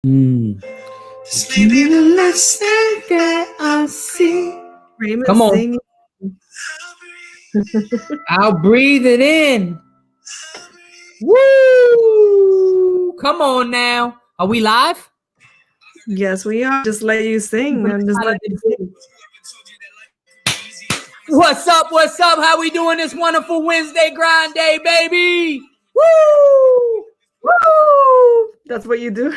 Mm. Maybe the last thing that I see. Raymond Come on. singing. I'll breathe it in. Woo! Come on now. Are we live? Yes, we are. Just let you sing. And just let you sing. What's up? What's up? How we doing this wonderful Wednesday grind day, baby? Woo! Woo! That's what you do.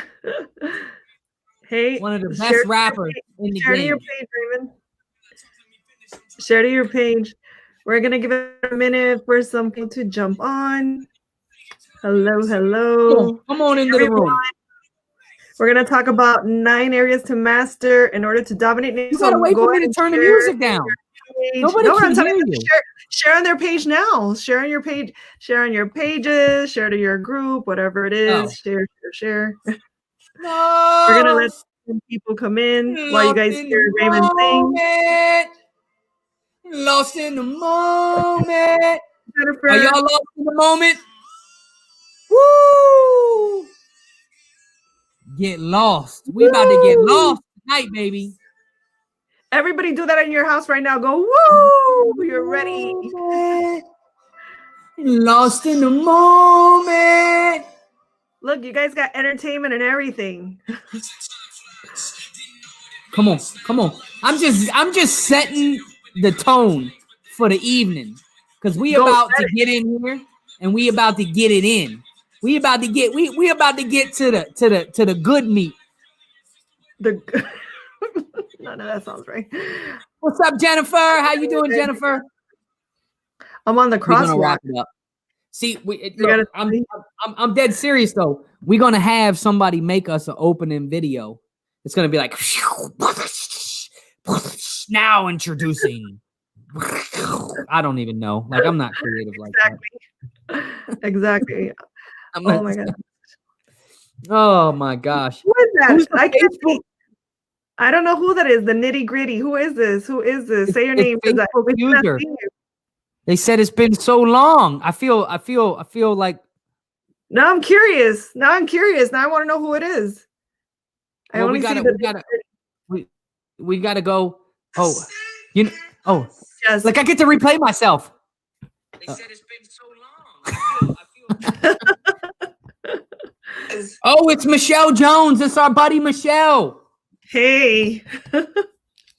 Hey, One of the best rappers in the share game. to your page, Raymond. Share to your page. We're gonna give it a minute for some people to jump on. Hello, hello. Come on into the room. We're gonna talk about 9 areas to master in order to dominate. You gotta wait for me to turn the music down. Nobody can hear you. Share on their page now. Share on your page. Share on your pages. Share to your group. Whatever it is. Share. No. We're gonna let some people come in while you guys hear Raymond sing. Lost in the moment. Jennifer. Are y'all lost in the moment? Woo! Get lost. We about to get lost tonight, baby. Everybody do that in your house right now. Go, woo! You're ready. Lost in the moment. Look, you guys got entertainment and everything. Come on, come on. I'm just setting the tone for the evening. Because we about to get in here and we about to get it in. We about to get we about to get to the good meat. No, that sounds right. What's up, Jennifer? How you doing, Jennifer? I'm on the crosswalk. Wrap it up. See, look, I'm dead serious though. We're gonna have somebody make us an opening video. It's gonna be like now introducing. I don't even know. Like I'm not creative like that. Exactly. Oh my god. Oh my gosh. Who is that? I don't know who that is. The nitty gritty. Who is this? Who is this? Say your name. They said it's been so long. I feel like. Now I'm curious. Now I want to know who it is. Well, we gotta go. Oh, yes. Like I get to replay myself. They said it's been so long. I feel Oh, it's Michelle Jones. It's our buddy Michelle. Hey,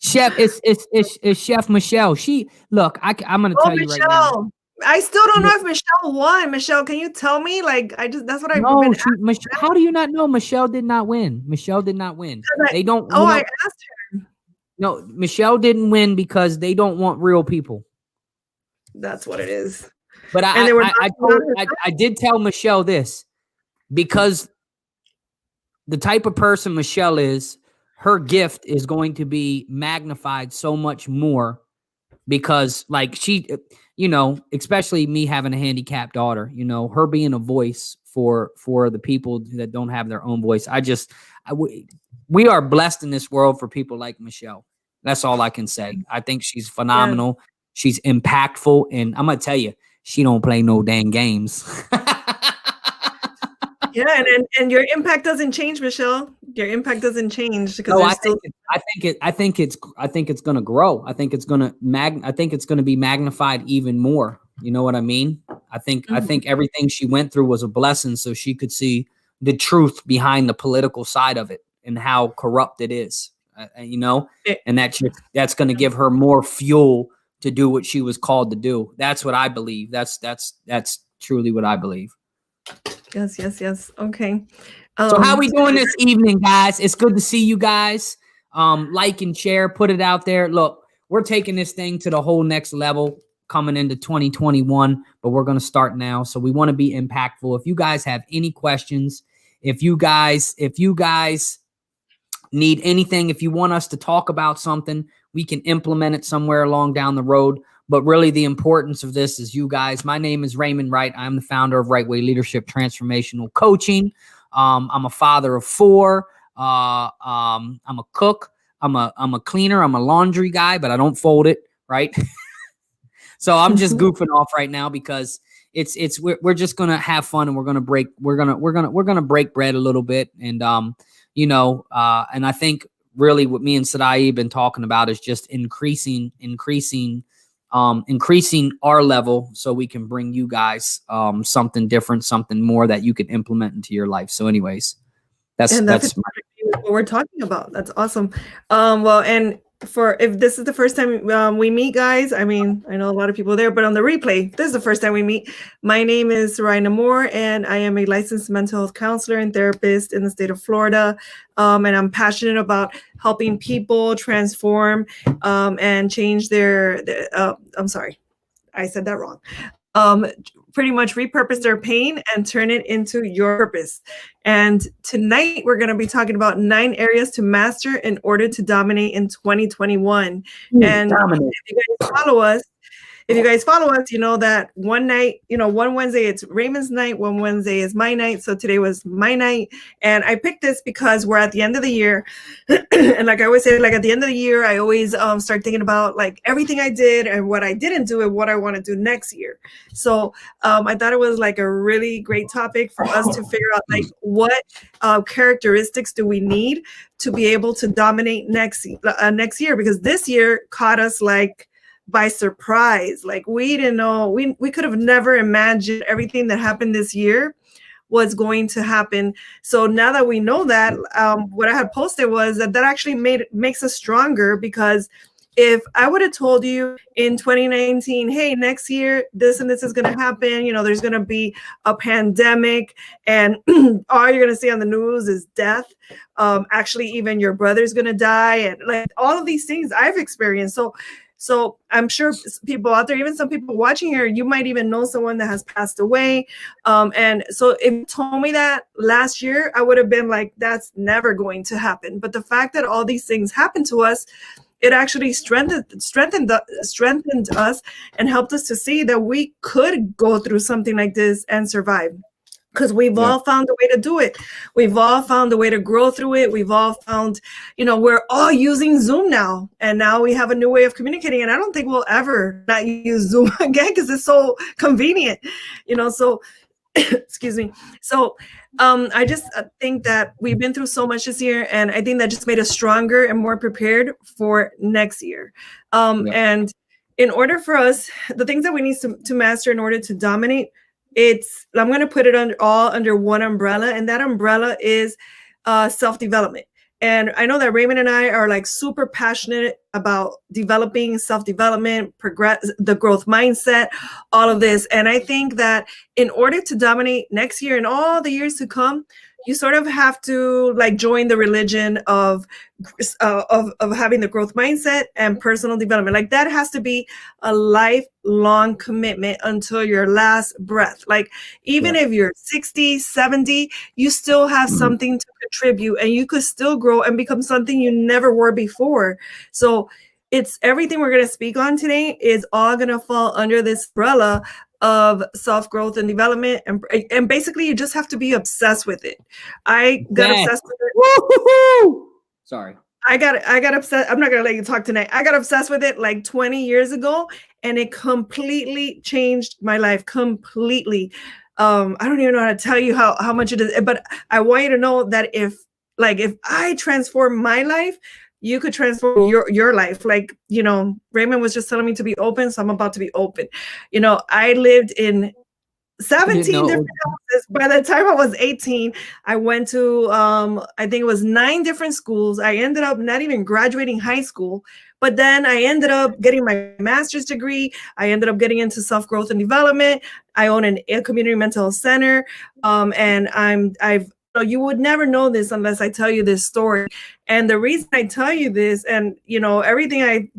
Chef, it's Chef Michelle. She look. I'm gonna tell you right now. I still don't know if Michelle won. Michelle, can you tell me? Like, that's what I've been. How do you not know? Michelle did not win. Michelle did not win. They don't. I asked her. No, Michelle didn't win because they don't want real people. That's what it is. But I did tell Michelle this because the type of person Michelle is. Her gift is going to be magnified so much more because like she, especially me having a handicapped daughter, her being a voice for the people that don't have their own voice. We are blessed in this world for people like Michelle. That's all I can say. I think she's phenomenal. Yeah. She's impactful. And I'm going to tell you, she don't play no dang games. Yeah, and your impact doesn't change, Michelle. Your impact doesn't change because I think it's going to grow. I think it's going to be magnified even more. You know what I mean? I think everything she went through was a blessing, so she could see the truth behind the political side of it and how corrupt it is. And that's going to give her more fuel to do what she was called to do. That's what I believe. That's truly what I believe. Yes. Okay. So how we doing this evening, guys? It's good to see you guys. Like and share, put it out there. Look, we're taking this thing to the whole next level coming into 2021, but we're going to start now. So we want to be impactful. If you guys have any questions, if you guys need anything, if you want us to talk about something, we can implement it somewhere along down the road. But really the importance of this is you guys. My name is Raymond Wright. I'm the founder of Right Way Leadership Transformational Coaching. I'm a father of 4. I'm a cook. I'm a cleaner. I'm a laundry guy, but I don't fold it, right? So I'm just goofing off right now because we're just gonna have fun and we're gonna break bread a little bit. And you know, and I think really what me and Sarai been talking about is just increasing our level so we can bring you guys something different, something more that you can implement into your life. So anyways, that's what we're talking about. That's awesome. Well, and if this is the first time we meet, guys, I mean, I know a lot of people there, but on the replay, this is the first time we meet. My name is Sarai Namor, and I am a licensed mental health counselor and therapist in the state of Florida. And I'm passionate about helping people transform and change I'm sorry, I said that wrong. Pretty much repurpose their pain and turn it into your purpose. And tonight we're going to be talking about 9 areas to master in order to dominate in 2021. And if you guys follow us, you know that one night, one Wednesday it's Raymond's night, one Wednesday is my night. So today was my night. And I picked this because we're at the end of the year. And like I always say, like at the end of the year, I always start thinking about like everything I did and what I didn't do and what I want to do next year. So I thought it was like a really great topic for us to figure out like what characteristics do we need to be able to dominate next year, because this year caught us like by surprise. Like we didn't know, we could have never imagined everything that happened this year was going to happen. So now that we know that, what I had posted was that actually makes us stronger, because if I would have told you in 2019, hey, next year this and this is going to happen, there's going to be a pandemic and all you're going to see on the news is death. Actually, even your brother's going to die, and like all of these things I've experienced. So I'm sure people out there, even some people watching here, you might even know someone that has passed away. And so if you told me that last year, I would have been like, that's never going to happen. But the fact that all these things happened to us, it actually strengthened us and helped us to see that we could go through something like this and survive. Because we've all found a way to do it. We've all found a way to grow through it. We've all found, we're all using Zoom now. And now we have a new way of communicating. And I don't think we'll ever not use Zoom again because it's so convenient, so, excuse me. So I just think that we've been through so much this year. And I think that just made us stronger and more prepared for next year. And in order for us, the things that we need to master in order to dominate, I'm going to put it all under one umbrella, and that umbrella is self-development. And I know that Raymond and I are like super passionate about developing self-development, the growth mindset, all of this. And I think that in order to dominate next year and all the years to come, you sort of have to like join the religion of having the growth mindset and personal development. Like that has to be a lifelong commitment until your last breath. Like even if you're 60, 70, you still have something to contribute, and you could still grow and become something you never were before. So it's everything we're going to speak on today is all going to fall under this umbrella of self-growth and development, and basically you just have to be obsessed with it. I got obsessed with it. Woo-hoo-hoo! Sorry. I got upset. I'm not gonna let you talk tonight. I got obsessed with it like 20 years ago, and it completely changed my life. Completely. I don't even know how to tell you how much it is, but I want you to know that if I transform my life, you could transform your life. Like, Raymond was just telling me to be open, so I'm about to be open. I lived in 17 different houses. By the time I was 18, I went to, I think it was 9 different schools. I ended up not even graduating high school, but then I ended up getting my master's degree. I ended up getting into self-growth and development. I own a community mental health center. And you would never know this unless I tell you this story. And the reason I tell you this, and everything I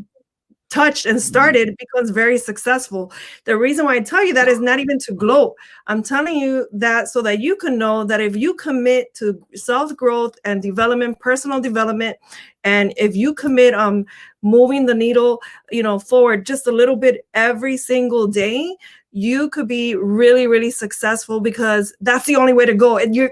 touched and started becomes very successful. The reason why I tell you that is not even to gloat. I'm telling you that so that you can know that if you commit to self-growth and development, personal development, and if you commit moving the needle, forward just a little bit every single day, you could be really, really successful, because that's the only way to go. And you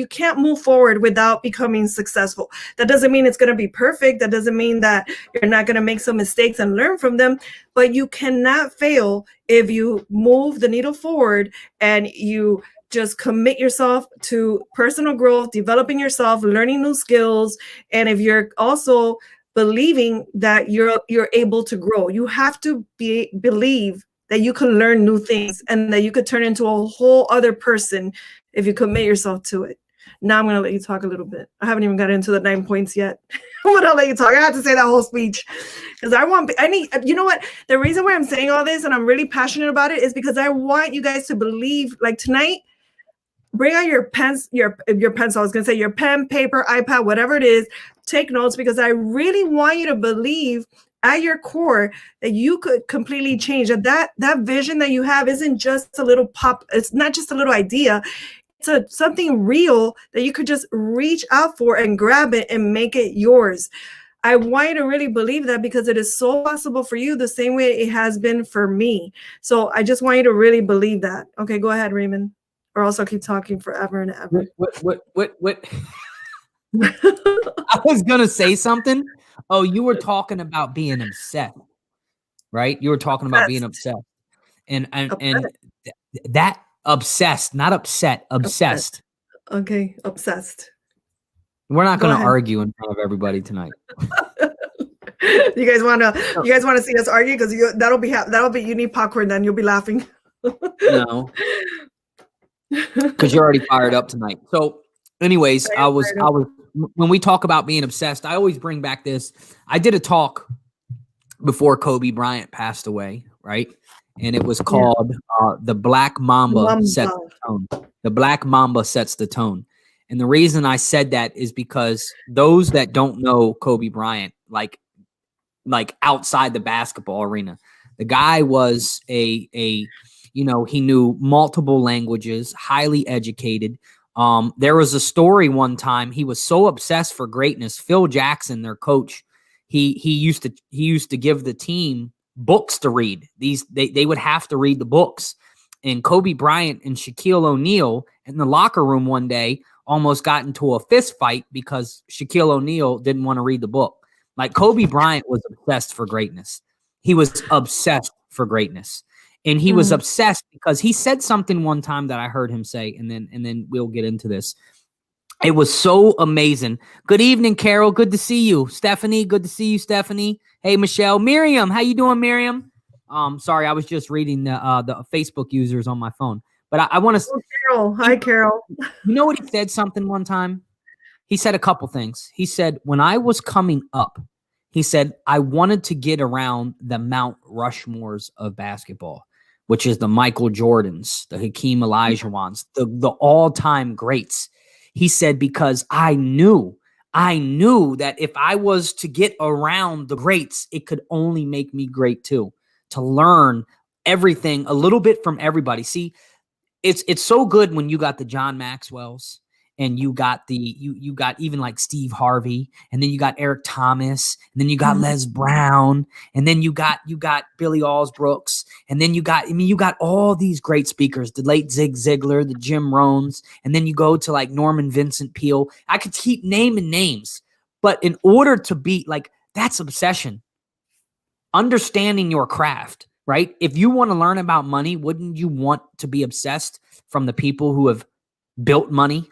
can't move forward without becoming successful. That doesn't mean it's going to be perfect. That doesn't mean that you're not going to make some mistakes and learn from them, but you cannot fail if you move the needle forward and you just commit yourself to personal growth, developing yourself, learning new skills. And if you're also believing that you're able to grow, you have to believe that you can learn new things and that you could turn into a whole other person if you commit yourself to it. Now I'm going to let you talk a little bit. I haven't even got into the 9 points yet. I'm going to let you talk. I have to say that whole speech because I need, you know what? The reason why I'm saying all this and I'm really passionate about it is because I want you guys to believe, like tonight, bring out your pens, your pencil. I was going to say your pen, paper, iPad, whatever it is, take notes because I really want you to believe at your core that you could completely change, that vision that you have isn't just a little pop. It's not just a little idea. It's something real that you could just reach out for and grab it and make it yours. I want you to really believe that because it is so possible for you the same way it has been for me. So I just want you to really believe that. Okay, go ahead, Raymond. Or else I'll keep talking forever and ever. What? I was going to say something. Oh, you were talking about being upset, right? You were talking about being upset. And that obsessed, not upset, obsessed. Okay, obsessed. We're not going to argue in front of everybody tonight. You guys want to see us argue because that'll be you need popcorn then you'll be laughing. No. Because you're already fired up tonight. So anyways, I was when we talk about being obsessed, I always bring back this. I did a talk before Kobe Bryant passed away, right? And it was called The Black Mamba Sets the Tone. The Black Mamba Sets the Tone. And the reason I said that is because those that don't know Kobe Bryant, like outside the basketball arena, the guy was he knew multiple languages, highly educated. There was a story one time. He was so obsessed for greatness. Phil Jackson, their coach, he used to give the team books to read. They would have to read the books. And Kobe Bryant and Shaquille O'Neal in the locker room one day almost got into a fist fight because Shaquille O'Neal didn't want to read the book. Like Kobe Bryant was obsessed for greatness. He was obsessed for greatness. And he was obsessed because he said something one time that I heard him say, and then we'll get into this. It was so amazing. Good evening, Carol. Good to see you. Stephanie, good to see you, Stephanie. Hey, Michelle. Miriam, how you doing, Miriam? Sorry, I was just reading the Facebook users on my phone. But I want to. Oh, Carol. Hi, Carol. You know what he said something one time? He said a couple things. He said, when I was coming up, he said, I wanted to get around the Mount Rushmores of basketball, which is the Michael Jordans, the Hakeem Olajuwons, the all-time greats. He said, because I knew that if I was to get around the greats, it could only make me great too, to learn everything, a little bit from everybody. See, it's so good when you got the John Maxwell's and you got you got even like Steve Harvey, and then you got Eric Thomas, and then you got Les Brown, and then you got Billy Alsbrooks, and then you got all these great speakers, the late Zig Ziglar, the Jim Rohns, and then you go to like Norman Vincent Peale. I could keep naming names, but in order to be like, that's obsession. Understanding your craft, right? If you want to learn about money, wouldn't you want to be obsessed from the people who have built money,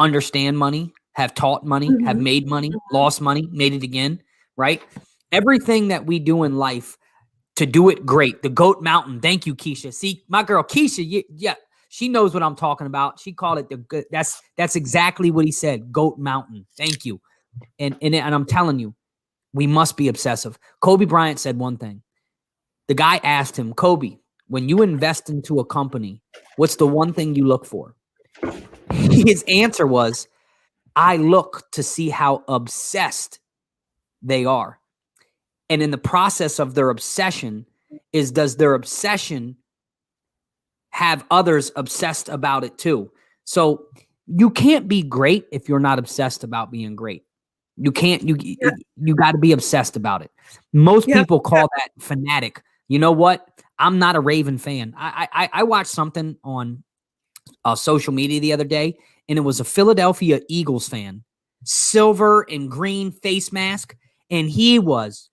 understand money, have taught money, have made money, lost money, made it again, right? Everything that we do in life to do it great. The Goat Mountain. Thank you, Keisha. See, my girl Keisha, yeah, she knows what I'm talking about. She called it that's exactly what he said. Goat Mountain. Thank you. And I'm telling you, we must be obsessive. Kobe Bryant said one thing. The guy asked him, Kobe, when you invest into a company, what's the one thing you look for? His answer was, I look to see how obsessed they are. And in the process of their obsession does their obsession have others obsessed about it too? So you can't be great if you're not obsessed about being great. You can't, you got to be obsessed about it. Most people call that fanatic. You know what? I'm not a Raven fan. I watched something on social media the other day, and it was a Philadelphia Eagles fan, silver and green face mask, and he was,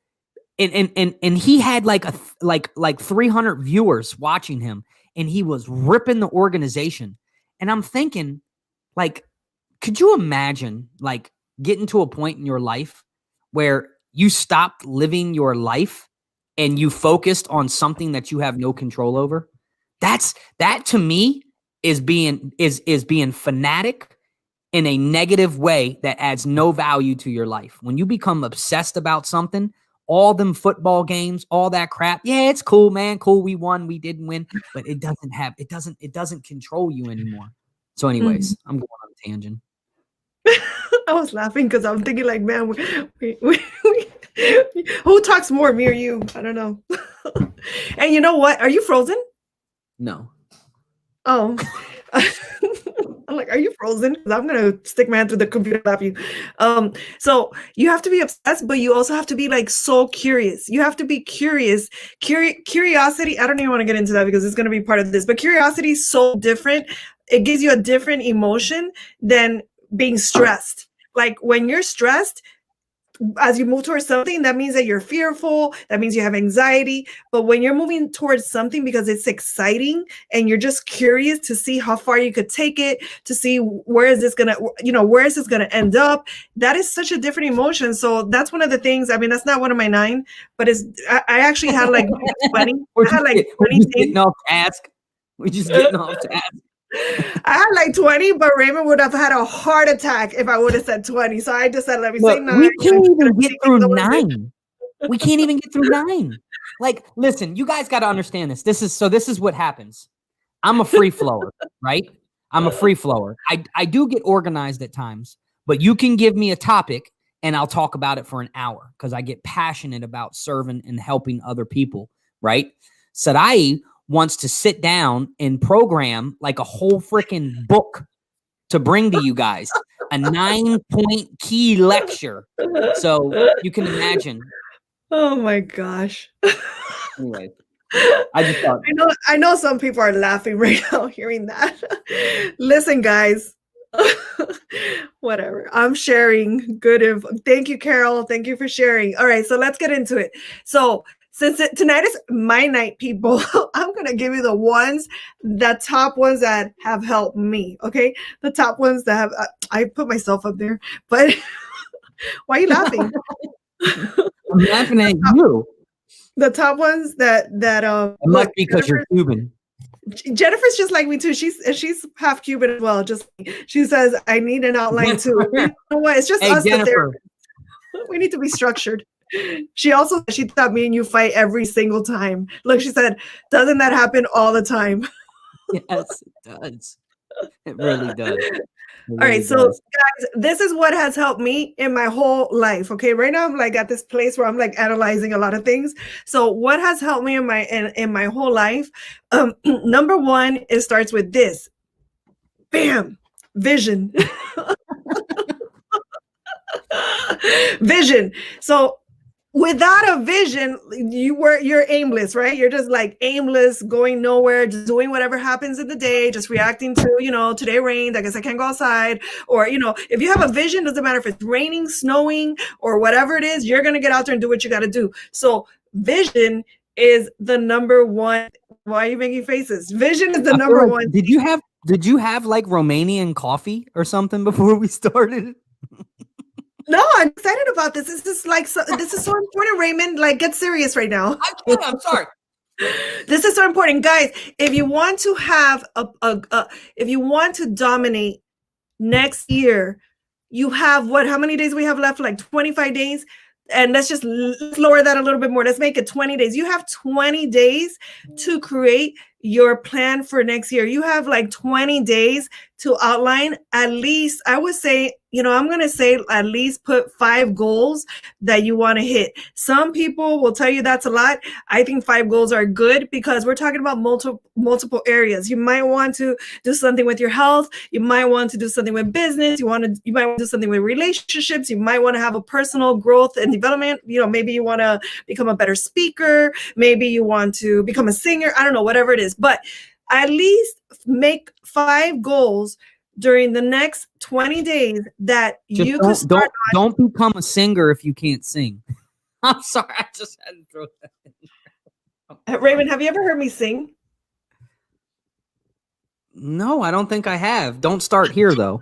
and he had like 300 viewers watching him, and he was ripping the organization. And I'm thinking, like, could you imagine like getting to a point in your life where you stopped living your life and you focused on something that you have no control over? That to me is being fanatic in a negative way that adds no value to your life. When you become obsessed about something, all them football games, all that crap, yeah, it's cool, man. Cool, we won, we didn't win, but it doesn't control you anymore. So anyways, I'm going on a tangent. I was laughing because I'm thinking like, man, who talks more, me or you? I don't know. And you know what? Are you frozen? No. Oh. I'm like, are you frozen? Because I'm gonna stick my hand through the computer and slap you. So you have to be obsessed, but you also have to be like so curious. You have to be curious. Curiosity, I don't even want to get into that because it's gonna be part of this, but curiosity is so different. It gives you a different emotion than being stressed. Like when you're stressed, as you move towards something, that means that you're fearful, that means you have anxiety. But when you're moving towards something because it's exciting and you're just curious to see how far you could take it, to see where is this gonna end up, that is such a different emotion. So that's one of the things. I mean, that's not one of my 9, but I actually had like 20. I had like 20 things. Getting off task. We're just getting off task. I had like 20, but Raymond would have had a heart attack if I would have said 20. So I just said, let me say 9. We can't even get through 9. We can't even get through 9. Like, listen, you guys got to understand this. This is what happens. I'm a free flower, right? I'm a free flower. I do get organized at times, but you can give me a topic and I'll talk about it for an hour because I get passionate about serving and helping other people, right? Sarai wants to sit down and program like a whole freaking book to bring to you guys, a 9-point key lecture. So you can imagine. Oh my gosh. Anyway, I just thought. I know some people are laughing right now hearing that. Listen, guys. Whatever. I'm sharing good info. Thank you, Carol. Thank you for sharing. All right, so let's get into it. So since tonight is my night, people, I'm going to give you the top ones that have helped me, okay? The top ones that have, I put myself up there, but why are you laughing? I'm laughing at you. The top ones that it must be because you're Cuban. Jennifer's just like me too. She's half Cuban as well. Just she says, I need an outline too. You know what? It's just us. Jennifer. We need to be structured. She thought me and you fight every single time. Look, she said, doesn't that happen all the time? Yes, it does. It really does. All right, so guys, this is what has helped me in my whole life. Okay, right now I'm like at this place where I'm like analyzing a lot of things. So what has helped me in my whole life? Number 1, it starts with this. Bam, vision. Vision. So without a vision, you're aimless, right? You're just like aimless, going nowhere, just doing whatever happens in the day, just reacting to, today rained, I guess I can't go outside. Or, if you have a vision, doesn't matter if it's raining, snowing, or whatever it is, you're going to get out there and do what you got to do. So vision is the number 1. Why are you making faces? Vision is the number 1. Did you have like Romanian coffee or something before we started? No, I'm excited about this. This is so important, Raymond. Like, get serious right now. I'm sorry. This is so important, guys. If you want to have if you want to dominate next year, you have how many days we have left? Like 25 days. And let's lower that a little bit more. Let's make it 20 days. You have 20 days to create your plan for next year. You have like 20 days to outline at least, I would say, I'm going to say at least put 5 goals that you want to hit. Some people will tell you that's a lot. I think 5 goals are good because we're talking about multiple areas. You might want to do something with your health. You might want to do something with business. You might want to do something with relationships. You might want to have a personal growth and development. Maybe you want to become a better speaker. Maybe you want to become a singer. I don't know, whatever it is. But at least make 5 goals during the next 20 days that you can start. Don't become a singer if you can't sing. I'm sorry, I just had to throw that in. Raymond, have you ever heard me sing? No, I don't think I have. Don't start here though.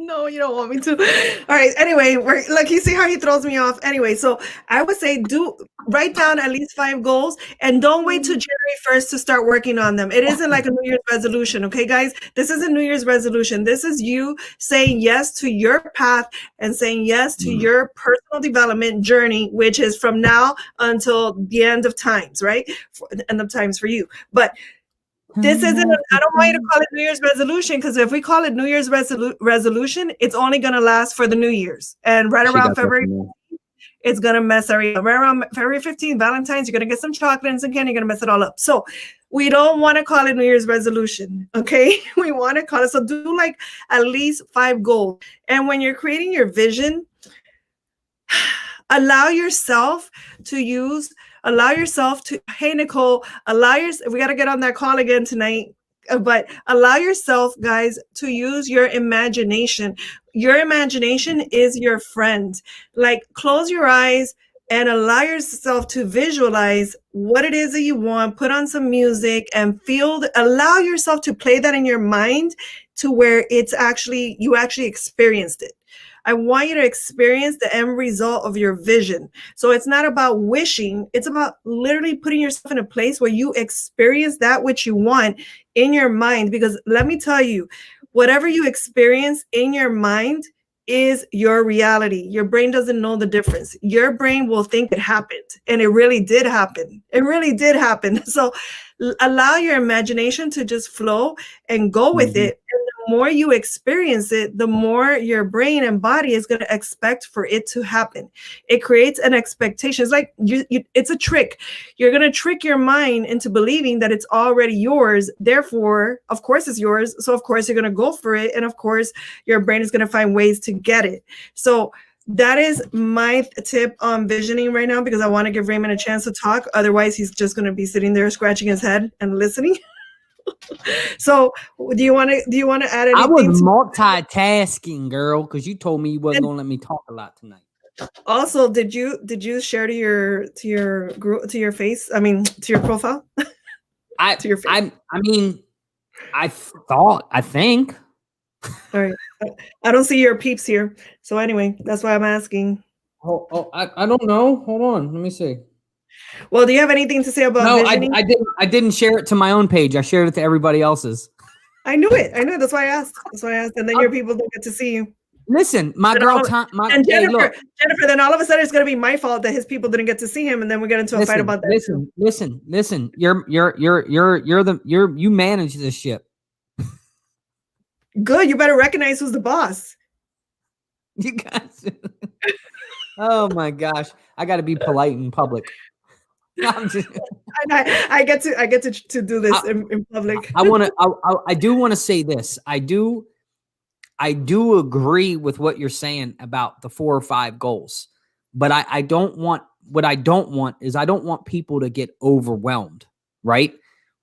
No, you don't want me to. All right. Anyway, like you see how he throws me off. Anyway, so I would say write down at least 5 goals and don't wait till January 1st to start working on them. It isn't like a New Year's resolution. Okay, guys, this is a New Year's resolution. This is you saying yes to your path and saying yes to your personal development journey, which is from now until the end of times, right? End of times for you. But this isn't, I don't want you to call it New Year's resolution, because if we call it New Year's resolution, it's only going to last for the New Year's. And right around February, it's going to mess everything up. Right around February 15th, Valentine's, you're going to get some chocolate and some candy, you're going to mess it all up. So we don't want to call it New Year's resolution, okay? We want to call it, so do like at least 5 goals. And when you're creating your vision, allow yourself to hey Nicole, we got to get on that call again tonight, but allow yourself, guys, to use your imagination. Your imagination is your friend. Like, close your eyes and allow yourself to visualize what it is that you want, put on some music and allow yourself to play that in your mind to where you actually experienced it. I want you to experience the end result of your vision. So it's not about wishing, it's about literally putting yourself in a place where you experience that which you want in your mind. Because let me tell you, whatever you experience in your mind is your reality. Your brain doesn't know the difference. Your brain will think it happened, and it really did happen. It really did happen. So allow your imagination to just flow and go with it. And the more you experience it, the more your brain and body is going to expect for it to happen. It creates an expectation. It's like it's a trick. You're going to trick your mind into believing that it's already yours. Therefore, of course it's yours. So of course you're going to go for it. And of course your brain is going to find ways to get it. So that is my tip on visioning right now, because I want to give Raymond a chance to talk. Otherwise, he's just going to be sitting there scratching his head and listening. So, do you want to add anything? I was multitasking, girl, because you told me you wasn't going to let me talk a lot tonight. Also, did you share to your group, to your face? I mean, to your profile. To your face. I think. All right. I don't see your peeps here. So anyway, that's why I'm asking. I don't know. Hold on. Let me see. Well, do you have anything to say about visioning? I didn't share it to my own page. I shared it to everybody else's. I knew it. That's why I asked. And then your people don't get to see you. Listen, Jennifer, then all of a sudden it's going to be my fault that his people didn't get to see him, and then we get into a fight about that. Listen. You manage this ship. Good. You better recognize who's the boss. You guys. Oh my gosh. I got to be polite in public. I get to do this in public. I do want to say this. I do agree with what you're saying about the 4 or 5 goals, but I don't want people to get overwhelmed, right?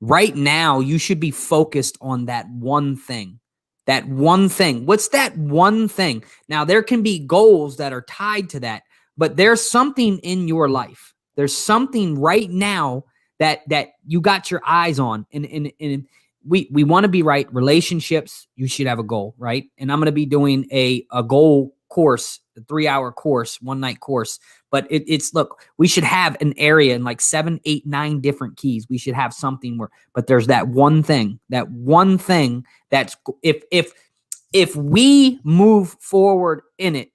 Right now, you should be focused on that one thing. That one thing. What's that one thing? Now, there can be goals that are tied to that, but there's something in your life. There's something right now that you got your eyes on. And we want to be right. Relationships, you should have a goal, right? And I'm going to be doing a goal course, a 3-hour course, 1-night course. But look, we should have an area in like 7, 8, 9 different keys. We should have something but there's that one thing that's, if we move forward in it,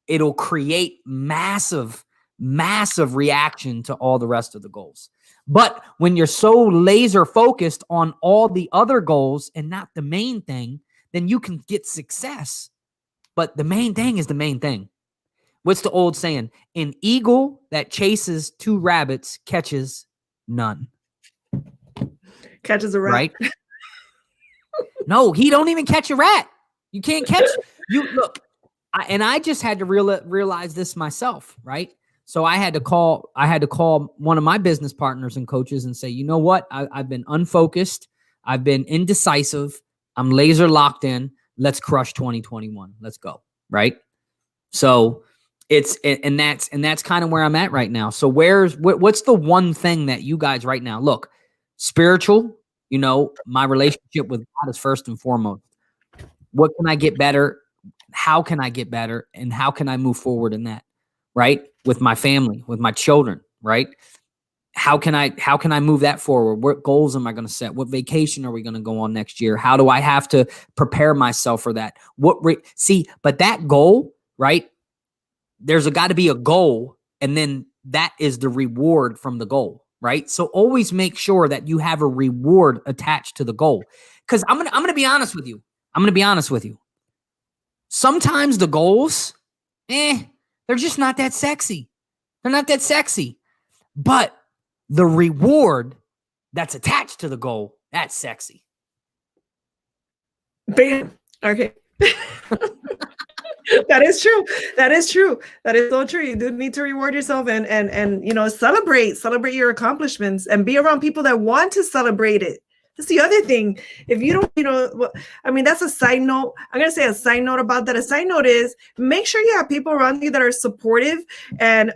it'll create massive reaction to all the rest of the goals. But when you're so laser focused on all the other goals and not the main thing, then you can get success. But the main thing is the main thing. What's the old saying? An eagle that chases 2 rabbits catches none. Catches a rat. Right? No, he don't even catch a rat. You can't catch. Look, I just had to realize this myself, right? So I had to call one of my business partners and coaches and say, you know what? I've been unfocused. I've been indecisive. I'm laser locked in. Let's crush 2021. Let's go. Right? So that's kind of where I'm at right now. So what's the one thing that you guys right now, look, spiritual, You know, my relationship with God is first and foremost. What can I get better? How can I get better? And how can I move forward in that? Right? With my family, with my children, right? How can I move that forward? What goals am I going to set? What vacation are we going to go on next year? How do I have to prepare myself for that? See, but that goal, right? There's got to be a goal, and then that is the reward from the goal, right? So always make sure that you have a reward attached to the goal. Because I'm gonna be honest with you. I'm gonna be honest with you. Sometimes the goals, they're just not that sexy. They're not that sexy. But the reward that's attached to the goal, that's sexy. Bam. Okay. That is true. That is true. That is so true. You do need to reward yourself and you know, celebrate your accomplishments and be around people that want to celebrate it. That's the other thing. If you don't, you know, I mean, that's a side note. I'm going to say a side note about that. A side note is make sure you have people around you that are supportive and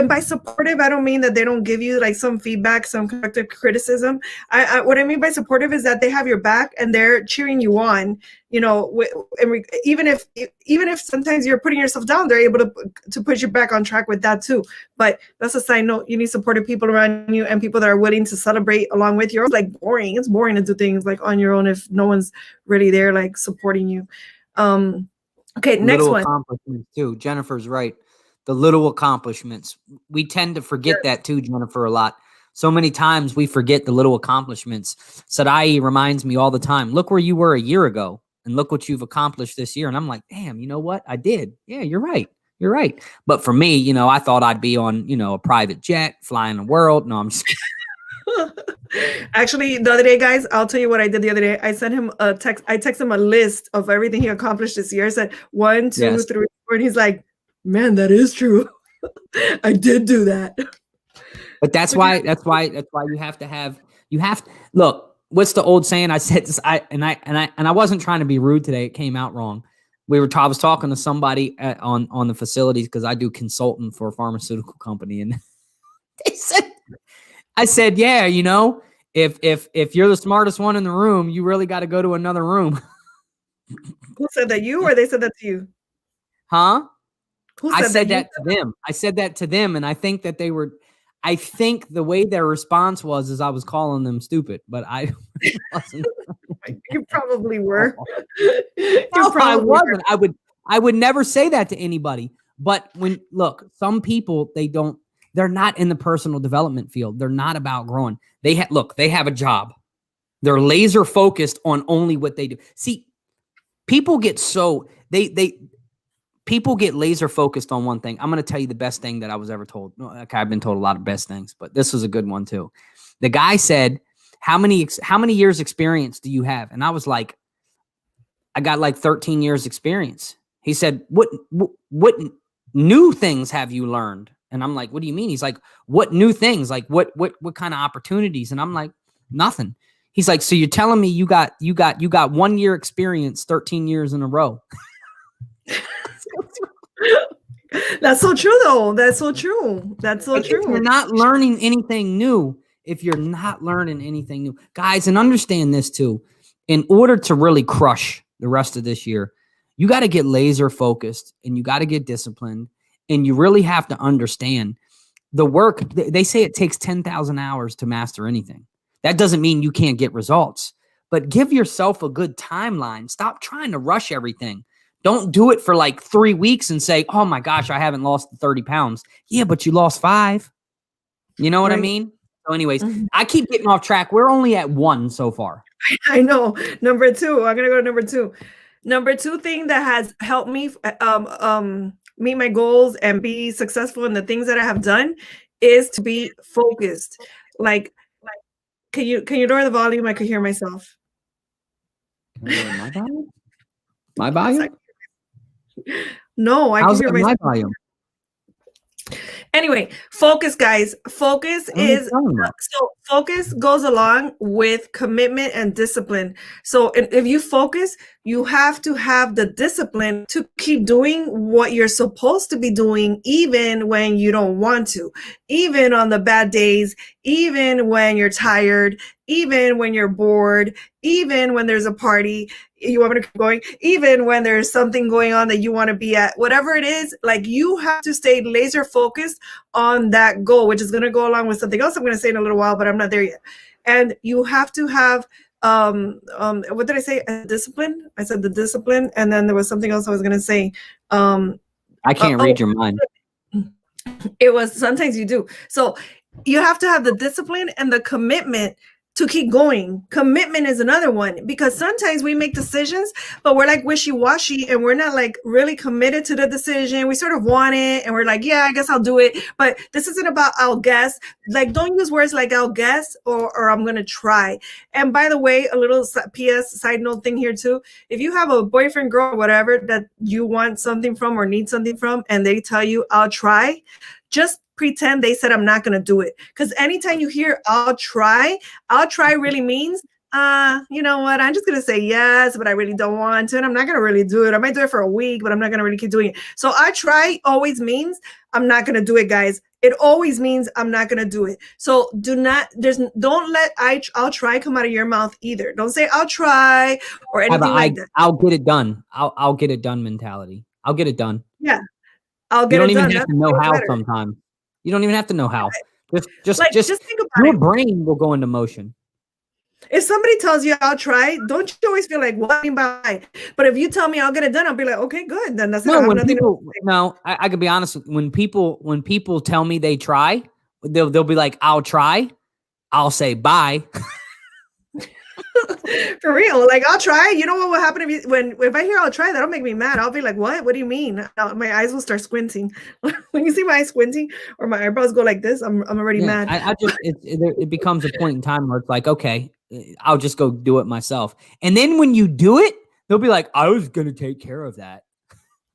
by supportive, I don't mean that they don't give you like some feedback, some constructive criticism. What I mean by supportive is that they have your back and they're cheering you on. You know, even if sometimes you're putting yourself down, they're able to put you back on track with that too. But that's a side note. You need supportive people around you and people that are willing to celebrate along with you. It's like boring. It's boring to do things like on your own if no one's really there like supporting you. Okay, next little one. Accomplishments too. Jennifer's right. The little accomplishments. We tend to forget that too, Jennifer, a lot. So many times we forget the little accomplishments. Sarai reminds me all the time, look where you were a year ago and look what you've accomplished this year. And I'm like, damn, you know what? I did. Yeah, you're right. You're right. But for me, you know, I thought I'd be on, you know, a private jet flying the world. No, I'm just kidding. Actually, the other day, guys, I'll tell you what I did the other day. I sent him a text. I texted him a list of everything he accomplished this year. I said 1, 2, 3, 4. And he's like, man, that is true. I did do that. But that's why you have to look, what's the old saying? I said this, I wasn't trying to be rude today. It came out wrong. I was talking to somebody on the facilities because I do consulting for a pharmaceutical company, and I said, yeah, you know, if you're the smartest one in the room, you really got to go to another room. Who said that, you or they said that to you? Huh? I said that to them. I said that to them, and I think that I think the way their response was is I was calling them stupid, but I wasn't. You probably were. I wasn't. I would never say that to anybody. But some people, they're not in the personal development field. They're not about growing. They have a job. They're laser focused on only what they do. See, people get people get laser focused on one thing. I'm going to tell you the best thing that I was ever told. Okay, I've been told a lot of best things, but this was a good one too. The guy said, how many years experience do you have? And I was like, I got like 13 years experience. He said, what new things have you learned? And I'm like, what do you mean? He's like, what new things? Like what kind of opportunities? And I'm like, nothing. He's like, so you're telling me you got 1 year experience, 13 years in a row. That's so true though. That's so true. That's so true. If you're not learning anything new, guys, and understand this too, in order to really crush the rest of this year, you got to get laser focused and you got to get disciplined, and you really have to understand the work. They say it takes 10,000 hours to master anything. That doesn't mean you can't get results, but give yourself a good timeline. Stop trying to rush everything. Don't do it for like 3 weeks and say, oh my gosh, I haven't lost 30 pounds. Yeah, but you lost 5. You know what I mean? So anyways, I keep getting off track. We're only at 1 so far. I know. Number 2, I'm going to go to number 2. Number 2 thing that has helped me meet my goals and be successful in the things that I have done is to be focused. Like can you lower the volume? I could hear myself. My volume? My volume? No, I can hear myself. My volume? Anyway, focus, guys. Focus focus goes along with commitment and discipline. So if you focus, you have to have the discipline to keep doing what you're supposed to be doing, even when you don't want to. even on the bad days, even when you're tired, even when you're bored, even when there's a party you want me to keep going, even when there's something going on that you want to be at, whatever it is, like you have to stay laser focused on that goal, which is going to go along with something else I'm going to say in a little while, but I'm not there yet. And you have to have what did I say? Discipline. I said the discipline, and then there was something else I was going to say. I can't read your mind. It was sometimes you do. So you have to have the discipline and the commitment to keep going. Commitment is another one, because sometimes we make decisions, but we're like wishy-washy and we're not like really committed to the decision. We sort of want it and we're like, yeah, I guess I'll do it. But this isn't about I'll guess. Like, don't use words like I'll guess or I'm going to try. And by the way, a little PS side note thing here too. If you have a boyfriend, girl, whatever that you want something from or need something from, and they tell you I'll try, just pretend they said I'm not going to do it. Because anytime you hear I'll try really means, you know what, I'm just going to say yes, but I really don't want to, and I'm not going to really do it. I might do it for a week, but I'm not going to really keep doing it. So I try always means I'm not going to do it, guys. It always means I'm not going to do it. So don't let I'll try come out of your mouth either. Don't say I'll try or anything like that. I'll get it done. I'll get it done mentality. I'll get it done. Yeah. I'll get it done. You don't even have to know how sometimes. You don't even have to know how. Just think about your brain will go into motion. If somebody tells you I'll try, don't you always feel like, what do you mean by? But if you tell me I'll get it done, I'll be like, okay, good. Then that's I could be honest. When people tell me they try, they'll be like, I'll try. I'll say bye. For real, like I'll try. You know what will happen if I hear I'll try? That'll make me mad. I'll be like, what? What do you mean? My eyes will start squinting. When you see my eyes squinting or my eyebrows go like this, I'm already mad. It becomes a point in time where it's like, okay, I'll just go do it myself. And then when you do it, they'll be like, I was gonna take care of that.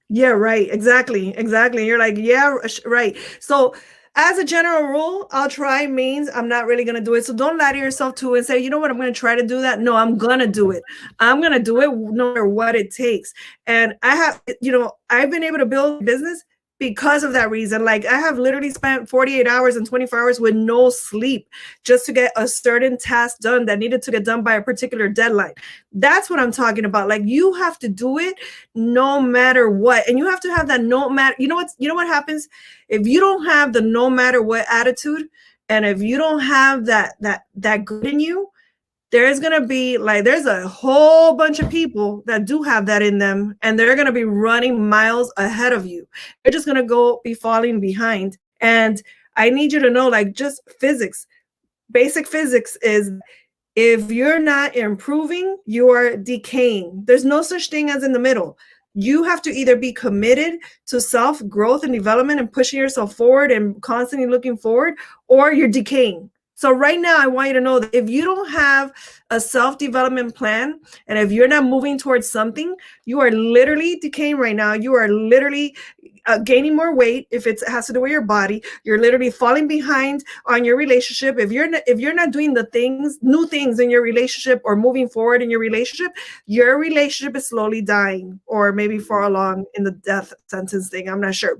Yeah, right. Exactly. You're like, yeah, right. So as a general rule, I'll try means I'm not really going to do it. So don't lie to yourself too and say, you know what, I'm going to try to do that. No, I'm going to do it. I'm going to do it no matter what it takes. And I've been able to build a business because of that reason. Like I have literally spent 48 hours and 24 hours with no sleep just to get a certain task done that needed to get done by a particular deadline. That's what I'm talking about. Like you have to do it no matter what. And you have to have that no matter, you know what happens if you don't have the no matter what attitude, and if you don't have that good in you, there's going to be there's a whole bunch of people that do have that in them, and they're going to be running miles ahead of you. They're just going to be falling behind. And I need you to know, just physics, basic physics is if you're not improving, you are decaying. There's no such thing as in the middle. You have to either be committed to self-growth and development and pushing yourself forward and constantly looking forward, or you're decaying. So right now, I want you to know that if you don't have a self-development plan, and if you're not moving towards something, you are literally decaying right now. You are literally gaining more weight if it has to do with your body. You're literally falling behind on your relationship. If you're not doing the new things in your relationship or moving forward in your relationship is slowly dying, or maybe far along in the death sentence thing. I'm not sure,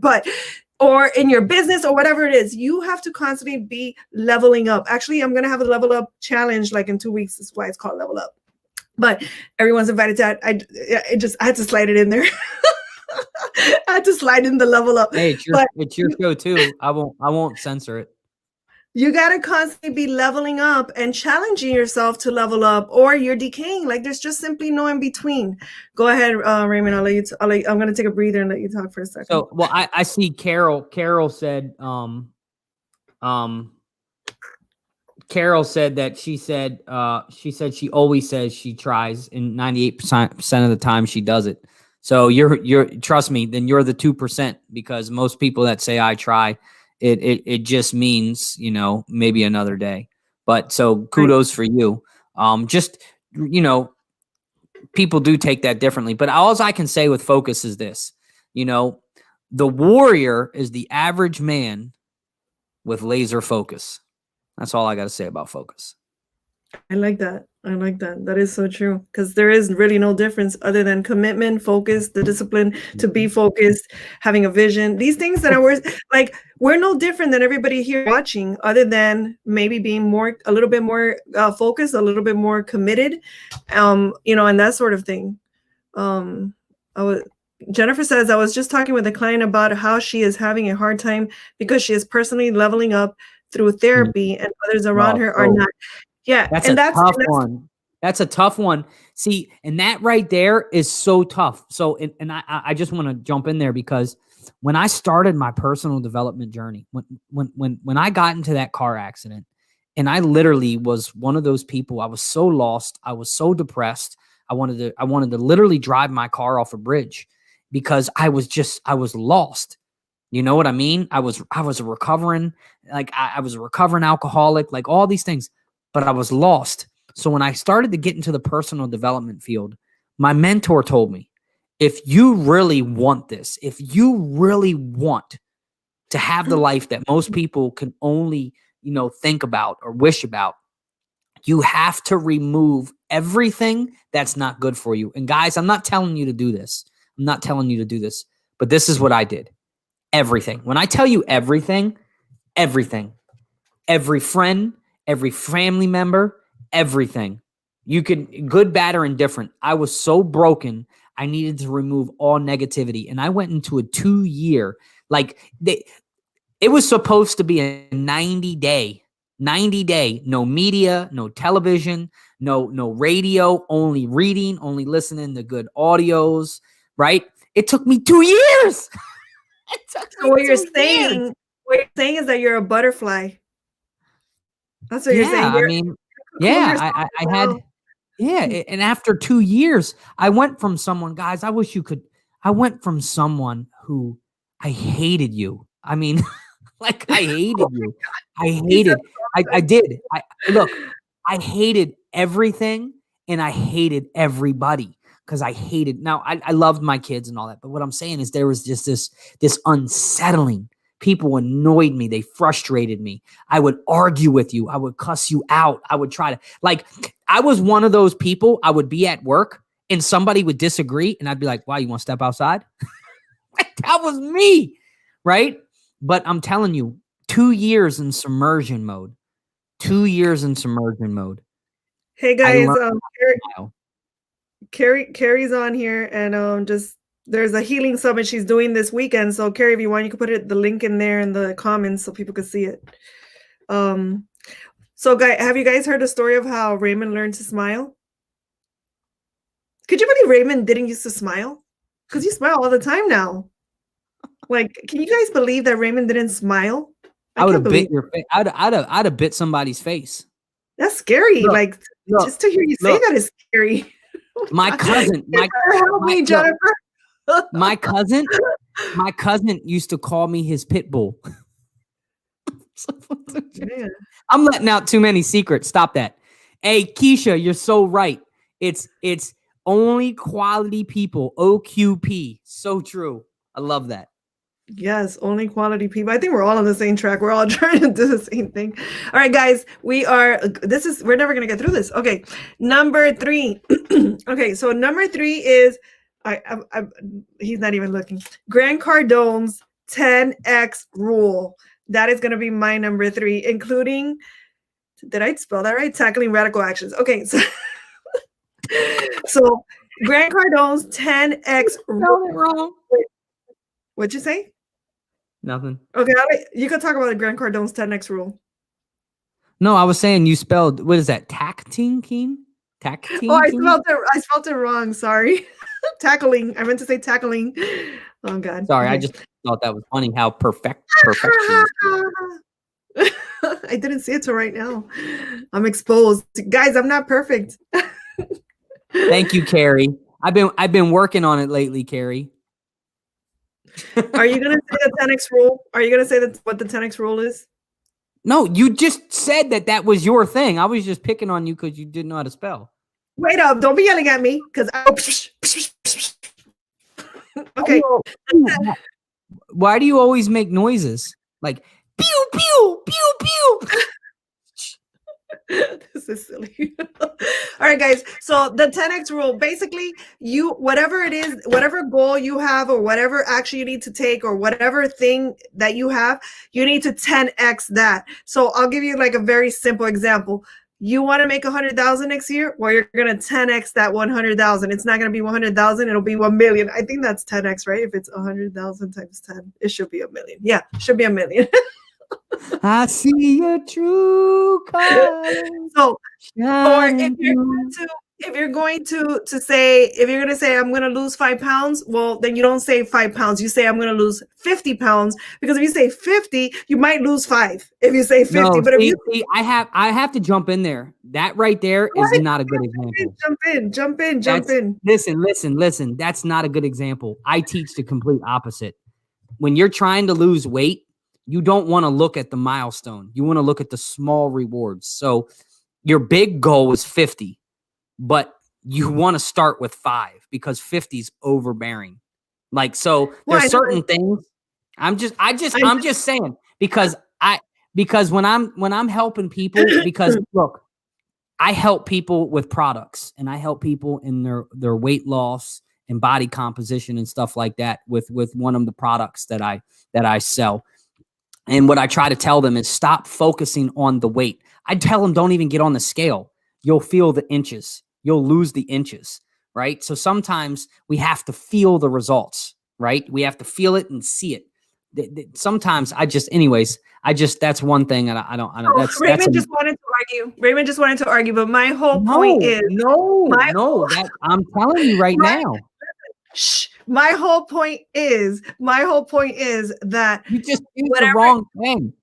or in your business or whatever it is, you have to constantly be leveling up. Actually, I'm going to have a level up challenge in 2 weeks. That's why it's called Level Up. But everyone's invited to that. I had to slide it in there. I had to slide in the level up. Hey, it's your show too. I won't censor it. You got to constantly be leveling up and challenging yourself to level up, or you're decaying. There's just simply no in between. Go ahead, Raymond. I'm going to take a breather and let you talk for a second. So, well, I see Carol said, Carol said that she said she always says she tries, and 98% of the time she does it. So you're trust me, then you're the 2%, because most people that say I try, it just means, maybe another day. But so kudos for you. People do take that differently. But all I can say with focus is this, the warrior is the average man with laser focus. That's all I got to say about focus. I like that. I like that. That is so true. Because there is really no difference other than commitment, focus, the discipline to be focused, having a vision. These things that are like, we're no different than everybody here watching, other than maybe being a little bit more focused, a little bit more committed, you know, and that sort of thing. Jennifer says, I was just talking with a client about how she is having a hard time because she is personally leveling up through therapy and others around her are not. Yeah, that's a tough one. That's a tough one. See, and that right there is so tough. So, and I just want to jump in there because when I started my personal development journey, when I got into that car accident, and I literally was one of those people, I was so lost, I was so depressed, I wanted to literally drive my car off a bridge because I was lost. You know what I mean? I was a recovering, like I was a recovering alcoholic, like all these things. But I was lost. So when I started to get into the personal development field, my mentor told me, if you really want this, if you really want to have the life that most people can only, you know, think about or wish about, you have to remove everything that's not good for you. And guys, I'm not telling you to do this. I'm not telling you to do this, but this is what I did. Everything. When I tell you everything, everything, every friend, every family member, everything. You could, good, bad, or indifferent. I was so broken, I needed to remove all negativity. And I went into a 2-year, like it was supposed to be a 90-day, no media, no television, no radio, only reading, only listening to good audios, right? It took me 2 years. So what you're saying is that you're a butterfly. That's what you're saying. I mean, yeah, I had, and after 2 years, I went from someone, guys, I wish you could, I went from someone who I hated you. I mean, like I hated you. I hated, I did. Look, I hated everything and I hated everybody because I hated, now I loved my kids and all that. But what I'm saying is there was just this unsettling. People annoyed me. They frustrated me. I would argue with you. I would cuss you out. I would try to, like, I was one of those people. I would be at work and somebody would disagree. And I'd be like, wow, you want to step outside? That was me. Right. But I'm telling you, 2 years in submersion mode, 2 years in submersion mode. Hey guys, Carrie's on here and just, there's a healing summit she's doing this weekend. So Carrie, if you want, you can put the link in there in the comments so people could see it. So guys, have you guys heard the story of how Raymond learned to smile? Could you believe Raymond didn't used to smile? Because you smile all the time now. Like, can you guys believe that Raymond didn't smile? I would have bit your face. I'd have bit somebody's face. That's scary. Look, just to hear you say that is scary. My cousin, help me, Jennifer. My cousin used to call me his pit bull. I'm letting out too many secrets. Stop that. Hey, Keisha, you're so right. It's only quality people. OQP. So true. I love that. Yes, only quality people. I think we're all on the same track. We're all trying to do the same thing. All right, guys, we're never going to get through this. Okay. Number 3. Okay. So number 3 is, he's not even looking. Grant Cardone's 10X rule. That is going to be my number 3, including, did I spell that right? Tackling radical actions. Okay. So Grant Cardone's 10X rule. Wrong. What'd you say? Nothing. Okay, you could talk about the Grant Cardone's 10X rule. No, I was saying you spelled, what is that? Tacting? Tacting? Oh, I spelled it wrong. Sorry. Tackling. I meant to say tackling. Oh God. Sorry, okay. I just thought that was funny how perfection. I didn't see it till right now. I'm exposed. Guys, I'm not perfect. Thank you, Carrie. I've been working on it lately, Carrie. Are you gonna say the 10X rule? Are you gonna say what the 10X rule is? No, you just said that was your thing. I was just picking on you because you didn't know how to spell. Wait up! Don't be yelling at me, because okay. Why do you always make noises like pew pew pew pew? This is silly. All right, guys. So the 10x rule, basically, whatever it is, whatever goal you have, or whatever action you need to take, or whatever thing that you have, you need to 10x that. So I'll give you like a very simple example. You want to make 100,000 next year? Well, you're going to 10x that 100,000. It's not going to be 100,000. It'll be 1 million. I think that's 10x, right? If it's 100,000 times 10, it should be 1 million. Yeah, it should be 1 million. I see your true colors. So, or if you're going to say, if you're going to say, I'm going to lose 5 pounds, well, then you don't say 5 pounds. You say, I'm going to lose 50 pounds, because if you say 50, you might lose 5 if you say 50. No, but see, I have to jump in there. That right there is not a good example. Jump in. Listen. That's not a good example. I teach the complete opposite. When you're trying to lose weight, you don't want to look at the milestone. You want to look at the small rewards. So your big goal is 50, but you want to start with 5 because 50 is overbearing. Like, so there's certain things. I'm just saying, because when I'm helping people, because look, I help people with products, and I help people in their weight loss and body composition and stuff like that with one of the products that I sell. And what I try to tell them is stop focusing on the weight. I tell them, don't even get on the scale. You'll feel the inches. You'll lose the inches, right? So sometimes we have to feel the results, right? We have to feel it and see it. Sometimes that's one thing that I don't. Raymond just wanted to argue, but my whole point is I'm telling you right now. Shh. My whole point is that you just do the wrong thing.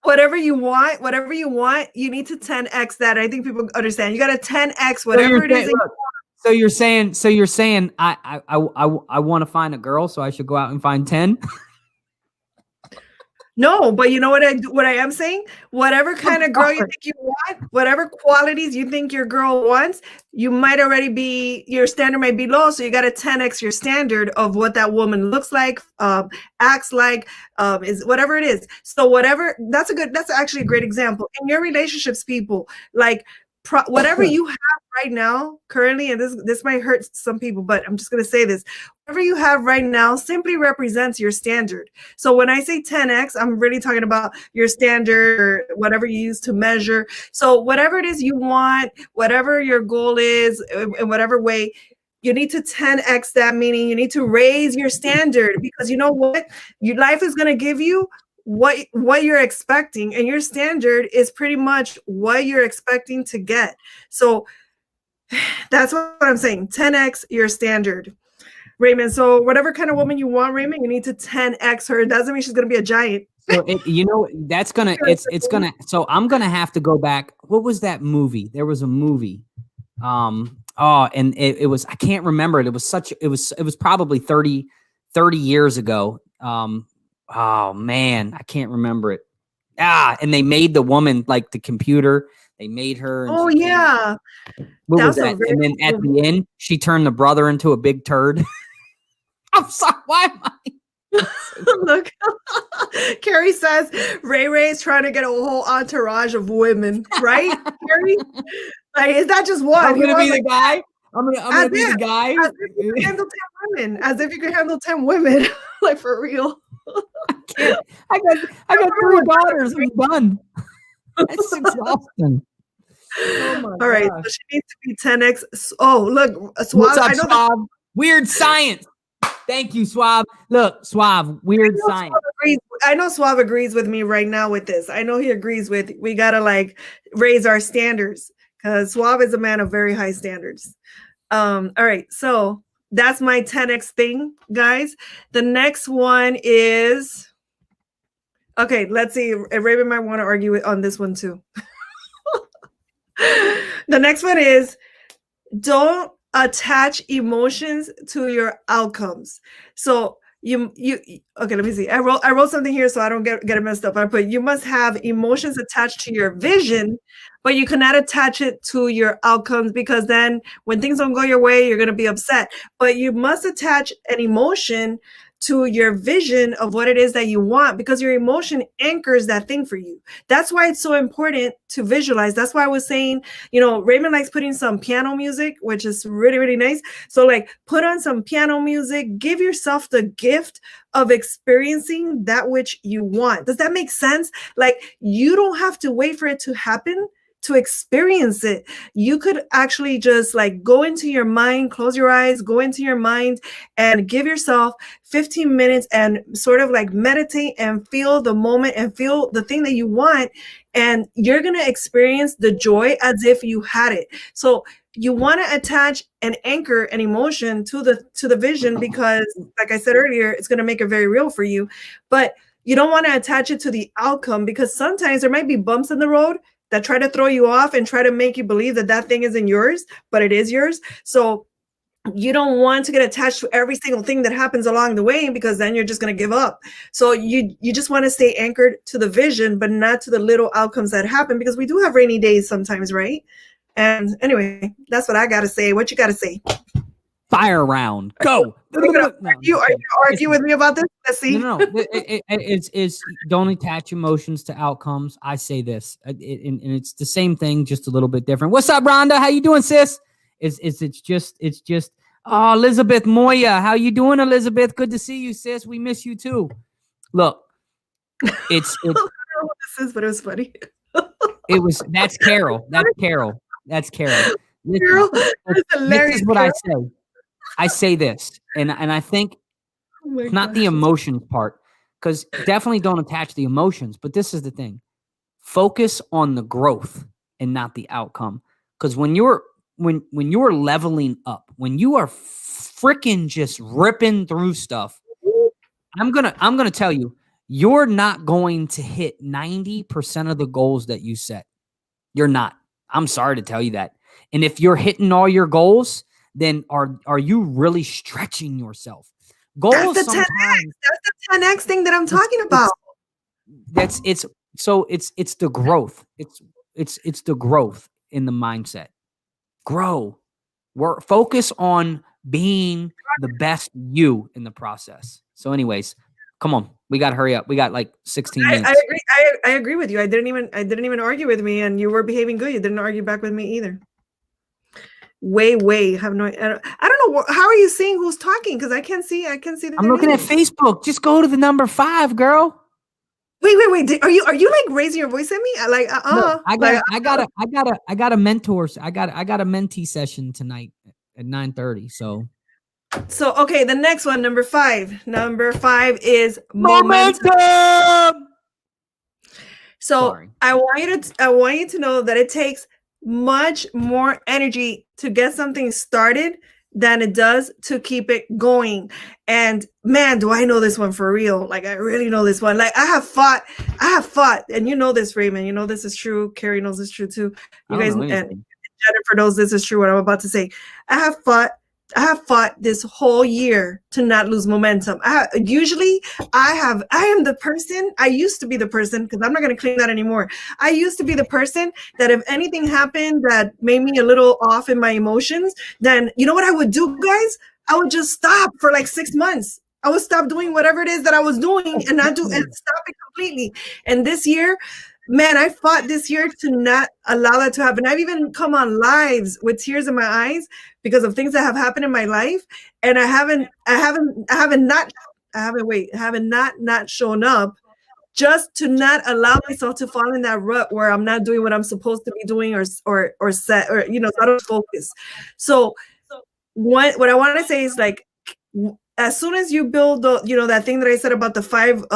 Whatever you want, you need to 10x that. I think people understand. You got to 10x whatever it is. So you're saying I want to find a girl, so I should go out and find 10. No, but you know what I am saying? Whatever kind of girl you think you want, whatever qualities you think your girl wants, you might already be, your standard might be low. So you got to 10x your standard of what that woman looks like, acts like, is whatever it is. So that's actually a great example. In your relationships, people, like whatever you have right now, currently, and this might hurt some people, but I'm just going to say this. Whatever you have right now simply represents your standard. So when I say 10x, I'm really talking about your standard or whatever you use to measure. So whatever it is you want, whatever your goal is, in whatever way, you need to 10x that, meaning you need to raise your standard, because you know what? Your life is going to give you what you're expecting, and your standard is pretty much what you're expecting to get. So that's what I'm saying. 10x your standard, Raymond. So whatever kind of woman you want, Raymond, you need to 10x her. It doesn't mean she's gonna be a giant. So so I'm gonna have to go back. What was that movie? There was a movie. And it was, I can't remember it. It was probably 30 years ago. Oh man, I can't remember it. And they made the woman like the computer. They made her. Oh yeah. What was that? And then at the end, she turned the brother into a big turd. I'm sorry. Why am I? Look, Carrie says Ray is trying to get a whole entourage of women, right? Carrie, like, is that just one? I'm gonna be the guy. I'm gonna be the guy. As if you could handle 10 women. As if you could handle 10 women. Like, for real. I got 3 daughters. I'm done. That's exhausting. Oh all right, so she needs to be 10x. Oh, look, 𝗬𝗏. What's up, 𝗬𝗏? Weird science. Thank you, 𝗬𝗏. Look, 𝗬𝗏, weird science. I know 𝗬𝗏 agrees with me right now with this. I know he agrees with, we gotta like raise our standards, because 𝗬𝗏 is a man of very high standards. All right, so that's my 10x thing, guys. The next one is, okay, let's see. Raven might want to argue on this one too. The next one is, don't attach emotions to your outcomes. So you okay, let me see. I wrote something here so I don't get it messed up. I put, you must have emotions attached to your vision, but you cannot attach it to your outcomes, because then when things don't go your way, you're going to be upset. But you must attach an emotion to your vision of what it is that you want, because your emotion anchors that thing for you. That's why it's so important to visualize. That's why I was saying, you know, Raymond likes putting some piano music, which is really, really nice. So like put on some piano music, give yourself the gift of experiencing that which you want. Does that make sense? Like you don't have to wait for it to happen to experience it. You could actually just like go into your mind, close your eyes, go into your mind and give yourself 15 minutes and sort of like meditate and feel the moment and feel the thing that you want. And you're going to experience the joy as if you had it. So you want to attach and anchor an emotion to the vision, because like I said earlier, it's going to make it very real for you. But you don't want to attach it to the outcome, because sometimes there might be bumps in the road that try to throw you off and try to make you believe that that thing isn't yours, but it is yours. So you don't want to get attached to every single thing that happens along the way, because then you're just going to give up. So you just want to stay anchored to the vision, but not to the little outcomes that happen, because we do have rainy days sometimes, right? And anyway, that's what I got to say. What you got to say? Fire round. Go. Are you argue with me about this? Let's see. No. It's don't attach emotions to outcomes. I say this, and it's the same thing, just a little bit different. What's up, Rhonda? How you doing, sis? It's just. Oh, Elizabeth Moya, how you doing, Elizabeth? Good to see you, sis. We miss you too. Look, it's. I don't know what this is, but it was funny. That's Carol. That's Carol. Carol, this is what I say. I say this, and I think not the emotions part, because definitely don't attach the emotions. But this is the thing: focus on the growth and not the outcome. Because when you're leveling up, when you are freaking just ripping through stuff, I'm gonna tell you, you're not going to hit 90% of the goals that you set. You're not. I'm sorry to tell you that. And if you're hitting all your goals, then are you really stretching yourself? Goals. That's the 10X. That's the 10X thing that I'm talking about. It's the growth. It's the growth in the mindset. Grow. Focus on being the best you in the process. So anyways, come on. We got to hurry up. We got like 16 minutes. I agree with you. I didn't even argue with me, and you were behaving good. You didn't argue back with me either. I don't know. How are you seeing who's talking? Because I can't see. I'm looking at Facebook. Just go to the number 5, girl. Wait. Are you like raising your voice at me? Like, no, I got a mentor. I got a mentee session tonight at 9:30. So okay, the next one, number 5. Number 5 is momentum. So sorry. I want you to know that it takes much more energy to get something started than it does to keep it going. And man, do I know this one for real. Like I really know this one. Like I have fought, and you know this, Raymond, you know this is true. Carrie knows this is true too. You guys, and Jennifer knows this is true, what I'm about to say. I have fought this whole year to not lose momentum. I am the person, I used to be the person, because I'm not going to claim that anymore. I used to be the person that if anything happened that made me a little off in my emotions, then you know what I would do, guys? I would just stop for like 6 months. I would stop doing whatever it is that I was doing and stop it completely. And this year, man, I fought this year to not allow that to happen. I've even come on lives with tears in my eyes because of things that have happened in my life, and I haven't not shown up, just to not allow myself to fall in that rut where I'm not doing what I'm supposed to be doing or set, or out of focus. So what I want to say is, like, as soon as you build that thing that I said about the 5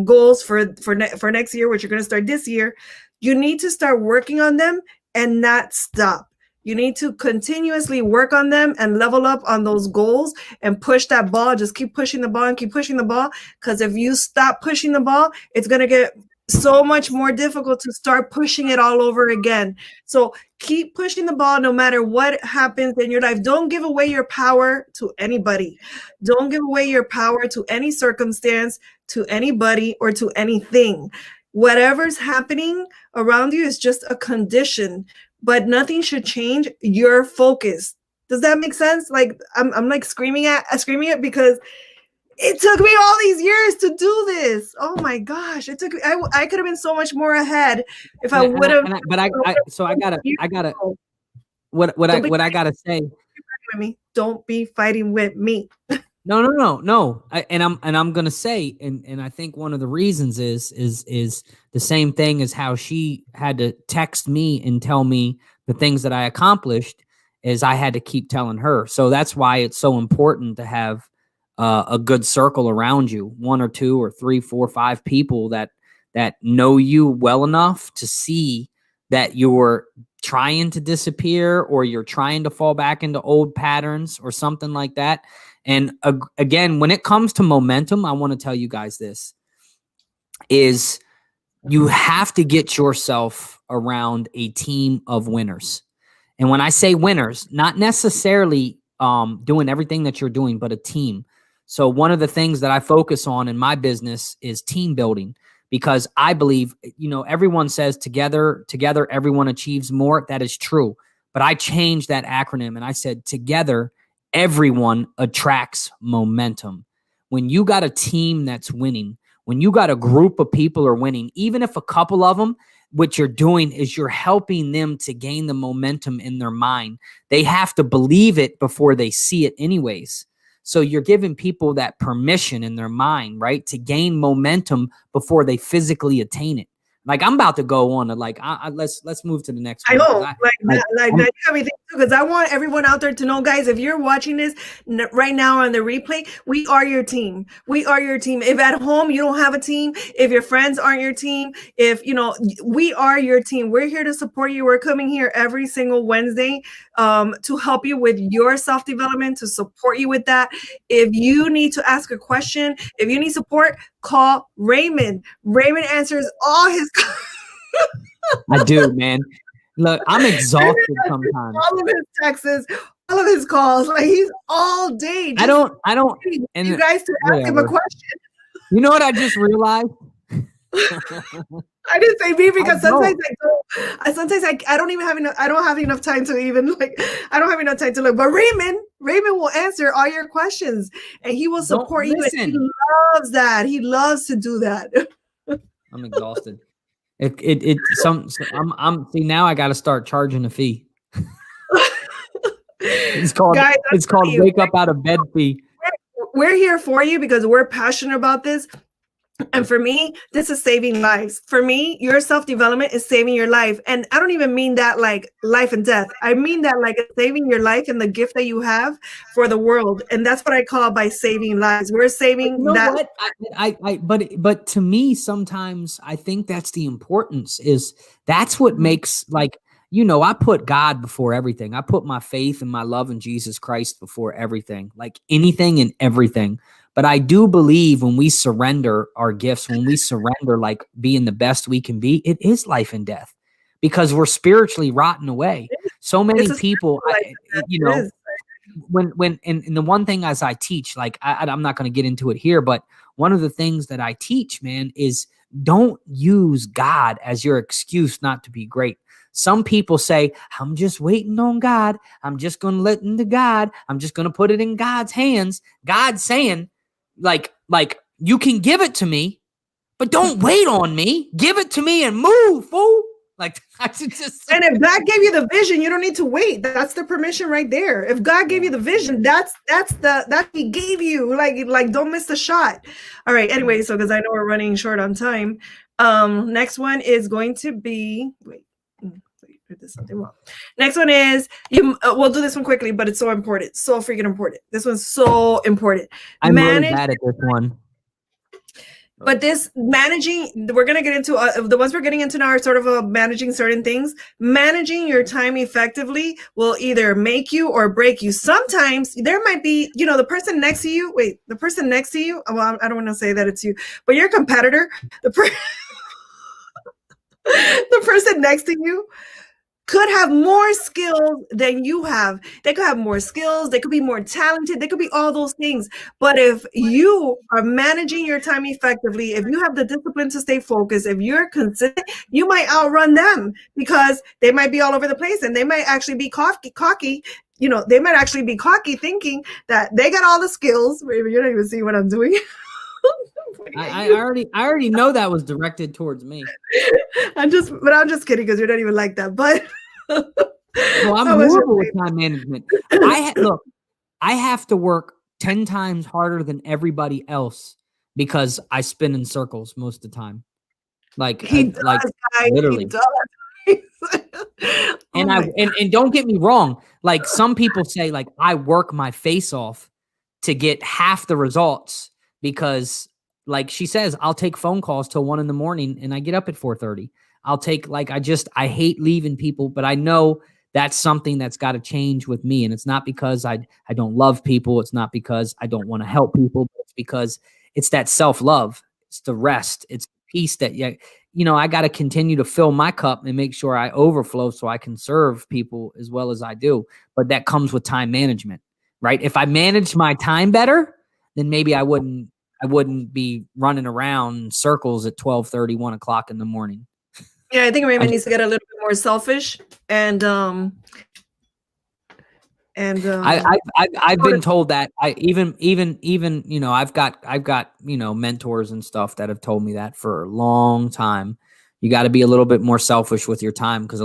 goals for next year, which you're going to start this year, you need to start working on them and not stop. You need to continuously work on them and level up on those goals and push that ball. Just keep pushing the ball and keep pushing the ball. Because if you stop pushing the ball, it's going to get so much more difficult to start pushing it all over again. So keep pushing the ball no matter what happens in your life. Don't give away your power to anybody. Don't give away your power to any circumstance, to anybody, or to anything. Whatever's happening around you is just a condition, but nothing should change your focus. Does that make sense? Like I'm like screaming it because It took me all these years to do this. Oh my gosh. It took me, I could have been so much more ahead if I would have. But I gotta, what I gotta say. Me. Don't be fighting with me. No. I'm gonna say, and I think one of the reasons is the same thing as how she had to text me and tell me the things that I accomplished, is I had to keep telling her. So that's why it's so important to have a good circle around you, 1 or 2 or 3, 4, 5 people that know you well enough to see that you're trying to disappear or you're trying to fall back into old patterns or something like that. And again, when it comes to momentum, I want to tell you guys this, is you have to get yourself around a team of winners. And when I say winners, not necessarily doing everything that you're doing, but a team. So one of the things that I focus on in my business is team building, because I believe, everyone says together, everyone achieves more. That is true. But I changed that acronym and I said, together, everyone attracts momentum. When you got a team that's winning, when you got a group of people are winning, even if a couple of them, what you're doing is you're helping them to gain the momentum in their mind. They have to believe it before they see it anyways. So you're giving people that permission in their mind, right, to gain momentum before they physically attain it. Like, I'm about to go on to let's move to the next one. I know, that everything, because I want everyone out there to know, guys, if you're watching this right now on the replay, we are your team. We are your team. If at home you don't have a team, if your friends aren't your team, we are your team. We're here to support you. We're coming here every single Wednesday to help you with your self-development, to support you with that. If you need to ask a question, if you need support, call Raymond. Raymond answers all his I do, man. Look, I'm exhausted sometimes. All of his texts, all of his calls, like he's all day. I don't. And you guys to ask him a question. You know what I just realized? I didn't say me because sometimes I don't even have enough. I don't have enough time to even I don't have enough time to look. But Raymond will answer all your questions and he will support you. And he loves that. He loves to do that. I'm exhausted. See, now I got to start charging a fee. It's called wake up out of bed fee. We're here for you because we're passionate about this. And for me, this is saving lives. For me, your self-development is saving your life. And I don't even mean that like life and death. I mean that like saving your life and the gift that you have for the world. And that's what I call by saving lives. We're saving that. But to me, sometimes I think that's the importance, is that's what makes, like, I put God before everything. I put my faith and my love in Jesus Christ before everything, like anything and everything. But I do believe when we surrender our gifts, when we surrender like being the best we can be, it is life and death, because we're spiritually rotting away. So many people, when the one thing as I teach, like I'm not going to get into it here, but one of the things that I teach, man, is don't use God as your excuse not to be great. Some people say, I'm just waiting on God. I'm just going to let into God. I'm just going to put it in God's hands. God's saying, like you can give it to me, but don't wait on me. Give it to me and move, fool. Like, I just. And if God gave you the vision, you don't need to wait. That's the permission right there. If God gave you the vision, that He gave you. Like don't miss the shot. All right. Anyway, so because I know we're running short on time. Next one is going to be something wrong. Next one is we'll do this one quickly, but it's so important, so freaking important. This one's so important. I'm really bad at this one. But this managing, we're gonna get into the ones we're getting into now are sort of managing certain things. Managing your time effectively will either make you or break you. Sometimes there might be, the person next to you. Wait, the person next to you. Well, I don't want to say that it's you, but your competitor, the person next to you. could have more skills than you have. They could have more skills. They could be more talented. They could be all those things. But if you are managing your time effectively, if you have the discipline to stay focused, if you're consistent, you might outrun them because they might be all over the place and they might actually be cocky. You know, they might actually be cocky thinking that they got all the skills. Maybe you don't even see what I'm doing. I already know that was directed towards me. I'm just kidding because you're not even like that. But well, I'm horrible with time management. Look, I have to work 10 times harder than everybody else because I spin in circles most of the time. Like literally. And and don't get me wrong. Like some people say, like I work my face off to get half the results because, like she says, I'll take phone calls till 1 a.m. and I get up at 4:30. I'll take I hate leaving people, but I know that's something that's got to change with me. And it's not because I don't love people. It's not because I don't want to help people. But it's because it's that self-love. It's the rest. It's peace that, I got to continue to fill my cup and make sure I overflow so I can serve people as well as I do. But that comes with time management, right? If I managed my time better, then maybe I wouldn't be running around in circles at 12:30, 1 o'clock in the morning. Yeah, I think Raymond needs to get a little bit more selfish and I've been told that. I've got mentors and stuff that have told me that for a long time. You got to be a little bit more selfish with your time because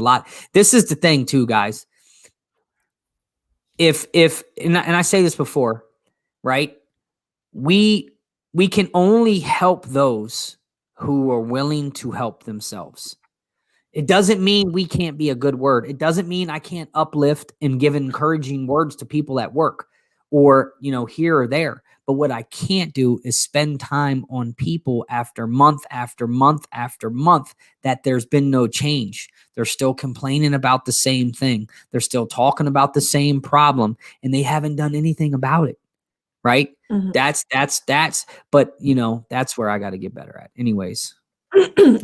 this is the thing too, guys. And I say this before, right? We can only help those who are willing to help themselves. It doesn't mean we can't be a good word. It doesn't mean I can't uplift and give encouraging words to people at work or, here or there. But what I can't do is spend time on people after month after month after month that there's been no change. They're still complaining about the same thing. They're still talking about the same problem and they haven't done anything about it. Right. Mm-hmm. That's, but that's where I got to get better at anyways.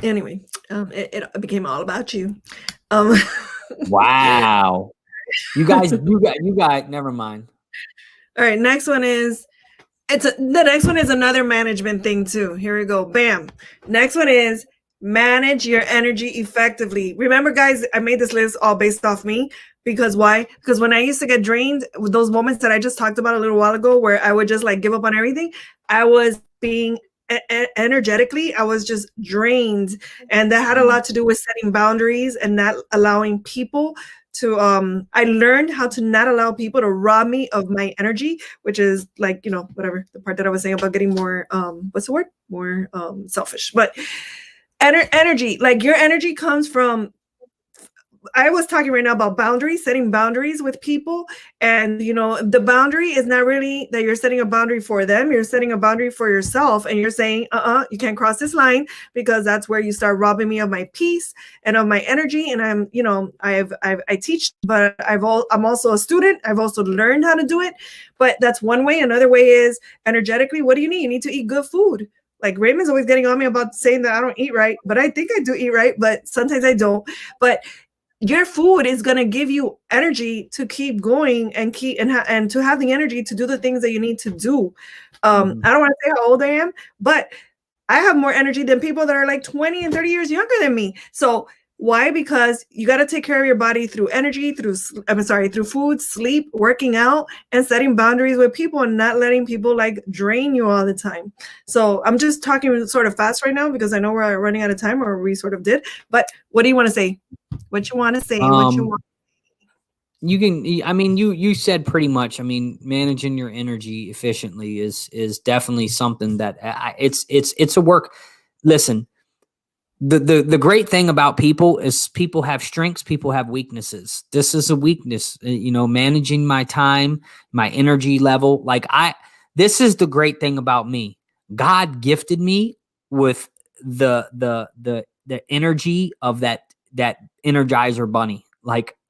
Anyway, it became all about you. Wow. You guys, never mind. All right. Next one is, the next one is another management thing too. Here we go. Bam. Next one is manage your energy effectively. Remember guys, I made this list all based off me. Because why? Because when I used to get drained, with those moments that I just talked about a little while ago, where I would just give up on everything, I was being energetically, I was just drained. And that had a lot to do with setting boundaries and not allowing people to, I learned how to not allow people to rob me of my energy, which is whatever, the part that I was saying about getting more, what's the word? More selfish. But energy, your energy comes from, I was talking right now about boundaries, setting boundaries with people. And, the boundary is not really that you're setting a boundary for them. You're setting a boundary for yourself. And you're saying, you can't cross this line because that's where you start robbing me of my peace and of my energy. And I'm, I teach, but I'm also a student. I've also learned how to do it. But that's one way. Another way is energetically, what do you need? You need to eat good food. Like Raymond's always getting on me about saying that I don't eat right, but I think I do eat right, but sometimes I don't. But your food is going to give you energy to keep going and to have the energy to do the things that you need to do. I don't want to say how old I am, but I have more energy than people that are 20 and 30 years younger than me. So why? Because you got to take care of your body through energy, through food, sleep, working out, and setting boundaries with people and not letting people drain you all the time. So I'm just talking sort of fast right now because I know we're running out of time, or we sort of did. But what do you want to say? What you want to say? What you want? You can. I mean, you said pretty much. I mean, managing your energy efficiently is definitely something that it's a work. Listen. The great thing about people is people have strengths, people have weaknesses. This is a weakness, managing my time, my energy level. This is the great thing about me. God gifted me with the energy of that Energizer bunny.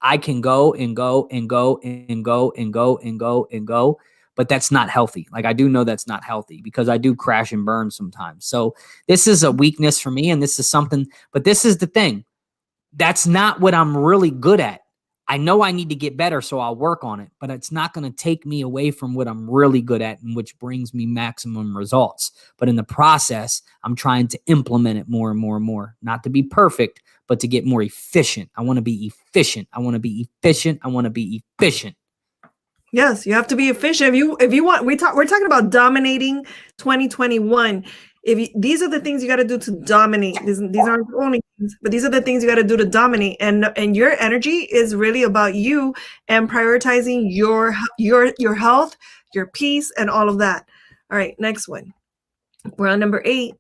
I can go and go and go and go and go and go and go. But that's not healthy. I do know that's not healthy because I do crash and burn sometimes. So this is a weakness for me. And this is something, but this is the thing. that's not what I'm really good at. I know I need to get better, so I'll work on it, but it's not going to take me away from what I'm really good at and which brings me maximum results. But in the process, I'm trying to implement it more and more and more, not to be perfect, but to get more efficient. I want to be efficient. I want to be efficient. I want to be efficient. Yes, you have to be efficient. If you want, we're talking about dominating 2021. These are the things you got to do to dominate. These aren't the only things, but these are the things you got to do to dominate. And your energy is really about you and prioritizing your health, your peace, and all of that. All right, next one. We're on number 8.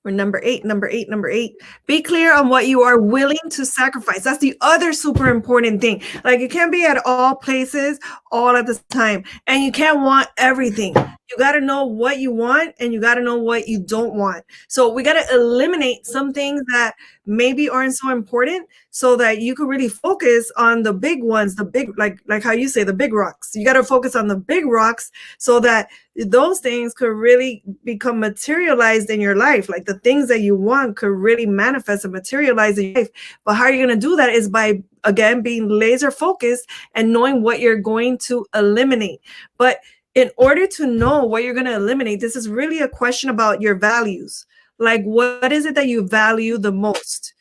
We're number 8. Be clear on what you are willing to sacrifice. That's the other super important thing. Like, you can't be at all places all at the time, and you can't want everything. You got to know what you want, and you got to know what you don't want. So we got to eliminate some things that maybe aren't so important, so that you can really focus on the big ones, the big, like how you say, the big rocks. You got to focus on the big rocks so that those things could really become materialized in your life. Like, the things that you want could really manifest and materialize in your life. But how you're going to do that is by, again, being laser focused and knowing what you're going to eliminate. But in order to know what you're going to eliminate, this is really a question about your values. Like, what is it that you value the most?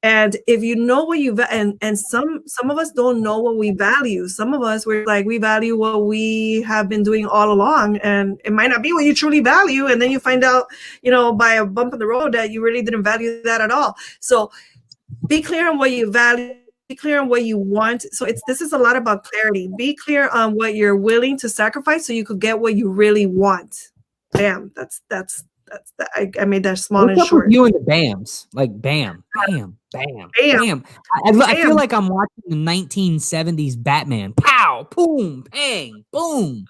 And if you know what you and some of us don't know what we value. Some of us, we value what we have been doing all along, and it might not be what you truly value. And then you find out, by a bump in the road, that you really didn't value that at all. So be clear on what you value. Be clear on what you want. So this is a lot about clarity. Be clear on what you're willing to sacrifice so you could get what you really want. Bam. That's I made that small and short. You and the bams, like bam, bam, bam, bam. I feel like I'm watching the 1970s Batman. Pow, boom, bang, boom,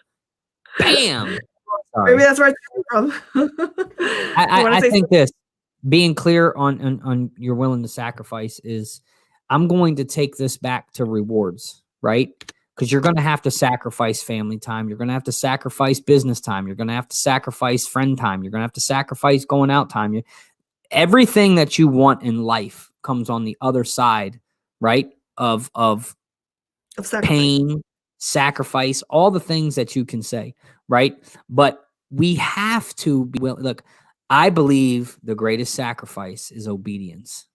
bam. Maybe that's where it's coming from. I think this being clear on you're willing to sacrifice is, I'm going to take this back to rewards, right? Because you're going to have to sacrifice family time. You're going to have to sacrifice business time. You're going to have to sacrifice friend time. You're going to have to sacrifice going out time. Everything that you want in life comes on the other side, right? Of pain, sacrifice, all the things that you can say, right? But we have to be willing. Look, I believe the greatest sacrifice is obedience.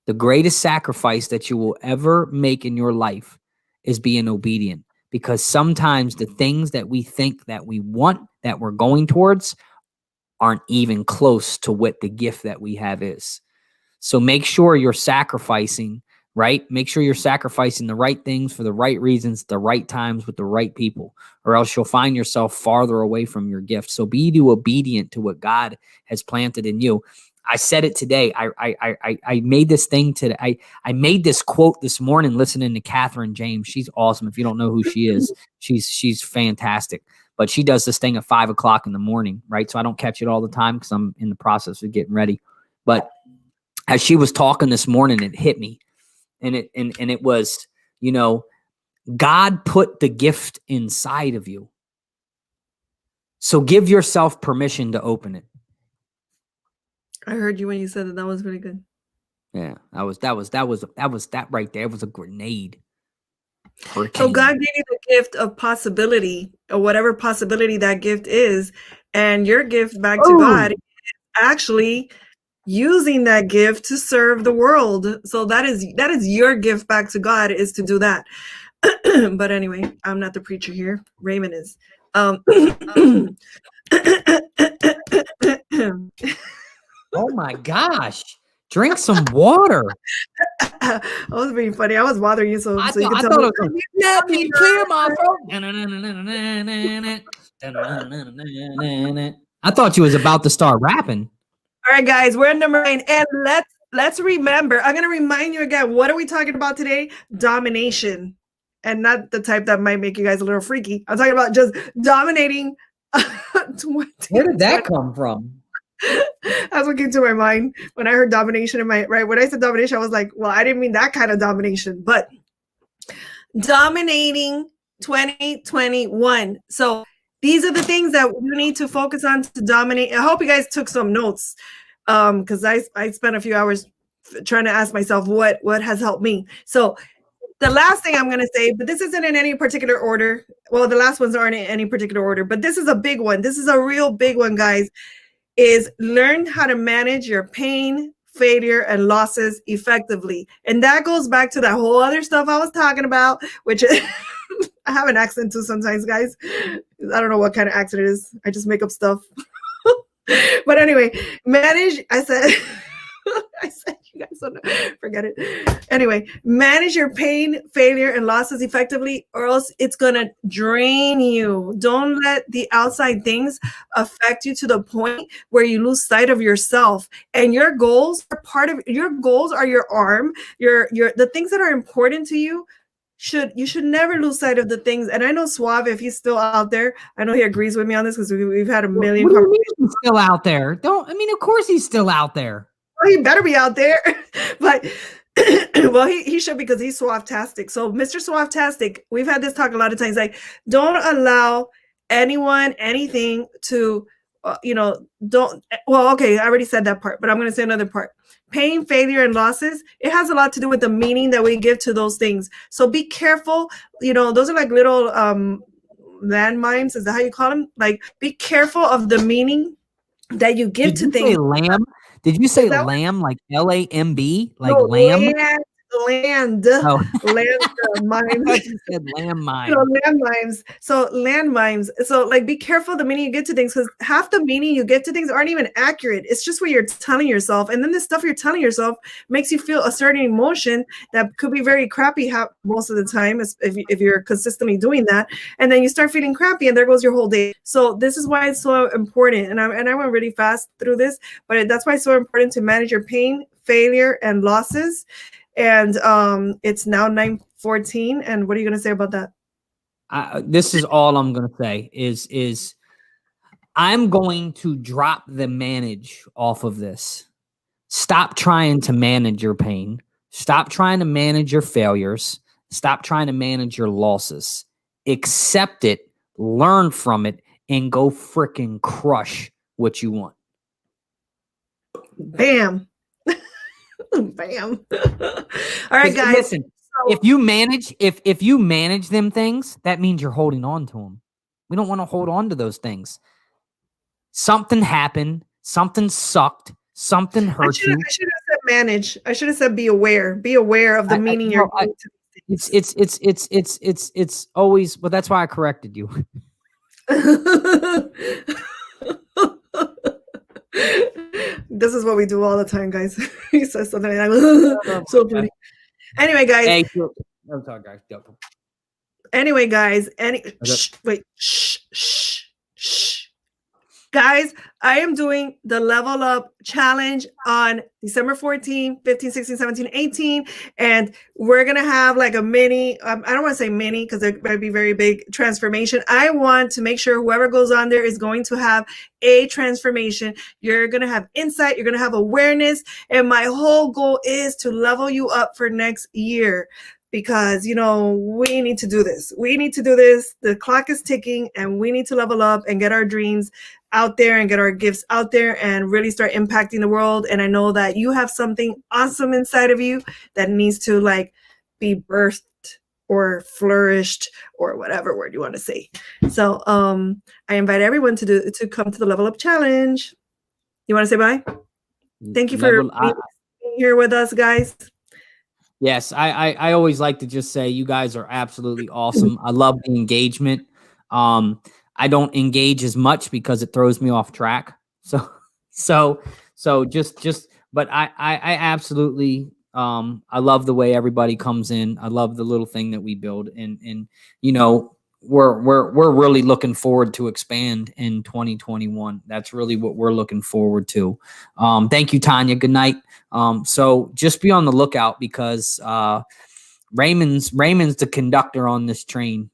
The greatest sacrifice that you will ever make in your life is being obedient, because sometimes the things that we think that we want, that we're going towards, aren't even close to what the gift that we have is. So make sure you're sacrificing, right? Make sure you're sacrificing the right things for the right reasons, the right times with the right people, or else you'll find yourself farther away from your gift. So be obedient to what God has planted in you. I said it today. I made this thing today. I made this quote this morning listening to Catherine James. She's awesome. If you don't know who she is, she's fantastic. But she does this thing at 5 o'clock in the morning, right? So I don't catch it all the time because I'm in the process of getting ready. But as she was talking this morning, it hit me. And it was, God put the gift inside of you. So give yourself permission to open it. I heard you when you said that. That was really good. Yeah, that right there was a grenade. Hurricane. So God gave you the gift of possibility, or whatever possibility that gift is, and your gift back to God is actually using that gift to serve the world. So that is your gift back to God, is to do that. But anyway, I'm not the preacher here. Raymond is. Oh my gosh. Drink some water. I was being funny. I was bothering you, so you can tell me. Let me clear my throat. I thought you was about to start rapping. All right, guys, we're at number 9, and let's remember. I'm gonna remind you again. What are we talking about today? Domination, and not the type that might make you guys a little freaky. I'm talking about just dominating. Where did that come from? That's what came to my mind when I heard domination when I said domination, I was like, well, I didn't mean that kind of domination, but dominating 2021. So these are the things that you need to focus on to dominate. I hope you guys took some notes, because I spent a few hours trying to ask myself what has helped me. So the last thing I'm going to say, but this isn't in any particular order. Well, the last ones aren't in any particular order, but this is a big one. This is a real big one, guys, is learn how to manage your pain, failure, and losses effectively. And that goes back to that whole other stuff I was talking about, which is, I have an accent too sometimes, guys. I don't know what kind of accent it is. I just make up stuff. But anyway, manage, I said, you guys don't know, forget it. Anyway, manage your pain, failure, and losses effectively, or else it's gonna drain you. Don't let the outside things affect you to the point where you lose sight of yourself. And your goals are part of your goals are your arm, the things that are important to you. You should never lose sight of the things. And I know 𝗧𝗵, if he's still out there, I know he agrees with me on this because we've had a million conversations. He's still out there. Of course he's still out there. Well, he better be out there. But well, he should, because he's 𝗧𝗵PHtastic. So Mr. 𝗧𝗵PHtastic, we've had this talk a lot of times. Like, don't allow anyone, anything to, don't. Well, okay, I already said that part, but I'm going to say another part. Pain, failure, and losses, it has a lot to do with the meaning that we give to those things. So be careful. Those are like little landmines. Is that how you call them? Like, be careful of the meaning that you give to things. Lamb? Did you say lamb, like LAMB, like no, lamb? Land. Oh. Landmines. You said landmine. Landmines. So landmines. So like, be careful the meaning you get to things, because half the meaning you get to things aren't even accurate. It's just what you're telling yourself, and then the stuff you're telling yourself makes you feel a certain emotion that could be very crappy most of the time, if you're consistently doing that, and then you start feeling crappy, and there goes your whole day. So this is why it's so important. And I went really fast through this, but that's why it's so important to manage your pain, failure, and losses. And it's now 9:14. And what are you going to say about that? This is all I'm going to say is I'm going to drop the manage off of this. Stop trying to manage your pain. Stop trying to manage your failures. Stop trying to manage your losses. Accept it, learn from it, and go freaking crush what you want. Bam. Bam. All right, guys. Listen, if you manage them things, that means you're holding on to them. We don't want to hold on to those things. Something happened. Something sucked. Something hurt you. I should have said manage. I should have said be aware. Be aware of the meaning you're going to. It's always. Well, that's why I corrected you. This is what we do all the time, guys. He says something like that. So funny. Anyway, guys. Hey, I'm sorry, guys. Anyway, guys. Guys, I am doing the Level Up Challenge on December 14, 15, 16, 17, 18. And we're going to have like a mini, I don't want to say mini because it might be very big, transformation. I want to make sure whoever goes on there is going to have a transformation. You're going to have insight. You're going to have awareness. And my whole goal is to level you up for next year. Because, we need to do this. We need to do this. The clock is ticking, and we need to level up and get our dreams out there and get our gifts out there and really start impacting the world. And I know that you have something awesome inside of you that needs to be birthed or flourished or whatever word you want to say. So I invite everyone to come to the Level Up Challenge. You want to say bye? Thank you for being here with us, guys. Yes, I always like to just say you guys are absolutely awesome. I love the engagement. I don't engage as much because it throws me off track. So but I absolutely I love the way everybody comes in. I love the little thing that we build, and we're really looking forward to expand in 2021. That's really what we're looking forward to. Thank you, Tanya. Good night. So just be on the lookout, because Raymond's the conductor on this train,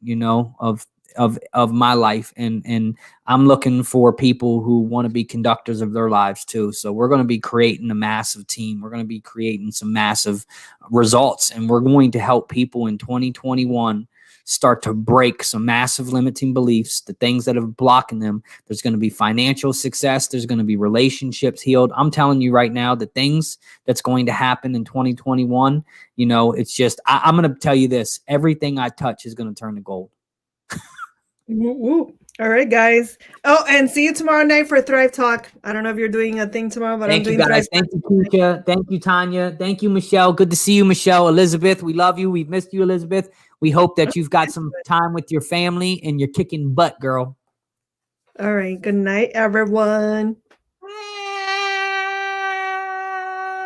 of my life, and I'm looking for people who want to be conductors of their lives too. So we're going to be creating a massive team. We're going to be creating some massive results, and we're going to help people in 2021 start to break some massive limiting beliefs, the things that are blocking them. There's going to be financial success. There's going to be relationships healed. I'm telling you right now, the things that's going to happen in 2021, you know, it's just, I'm going to tell you this, everything I touch is going to turn to gold. All right, guys. Oh, and see you tomorrow night for Thrive Talk. I don't know if you're doing a thing tomorrow, but I'm doing guys. Thank you, Keisha. Thank you, Tanya. Thank you, Michelle. Good to see you, Michelle. Elizabeth, we love you. We've missed you, Elizabeth. We hope that you've got some time with your family and you're kicking butt, girl. All right. Good night, everyone.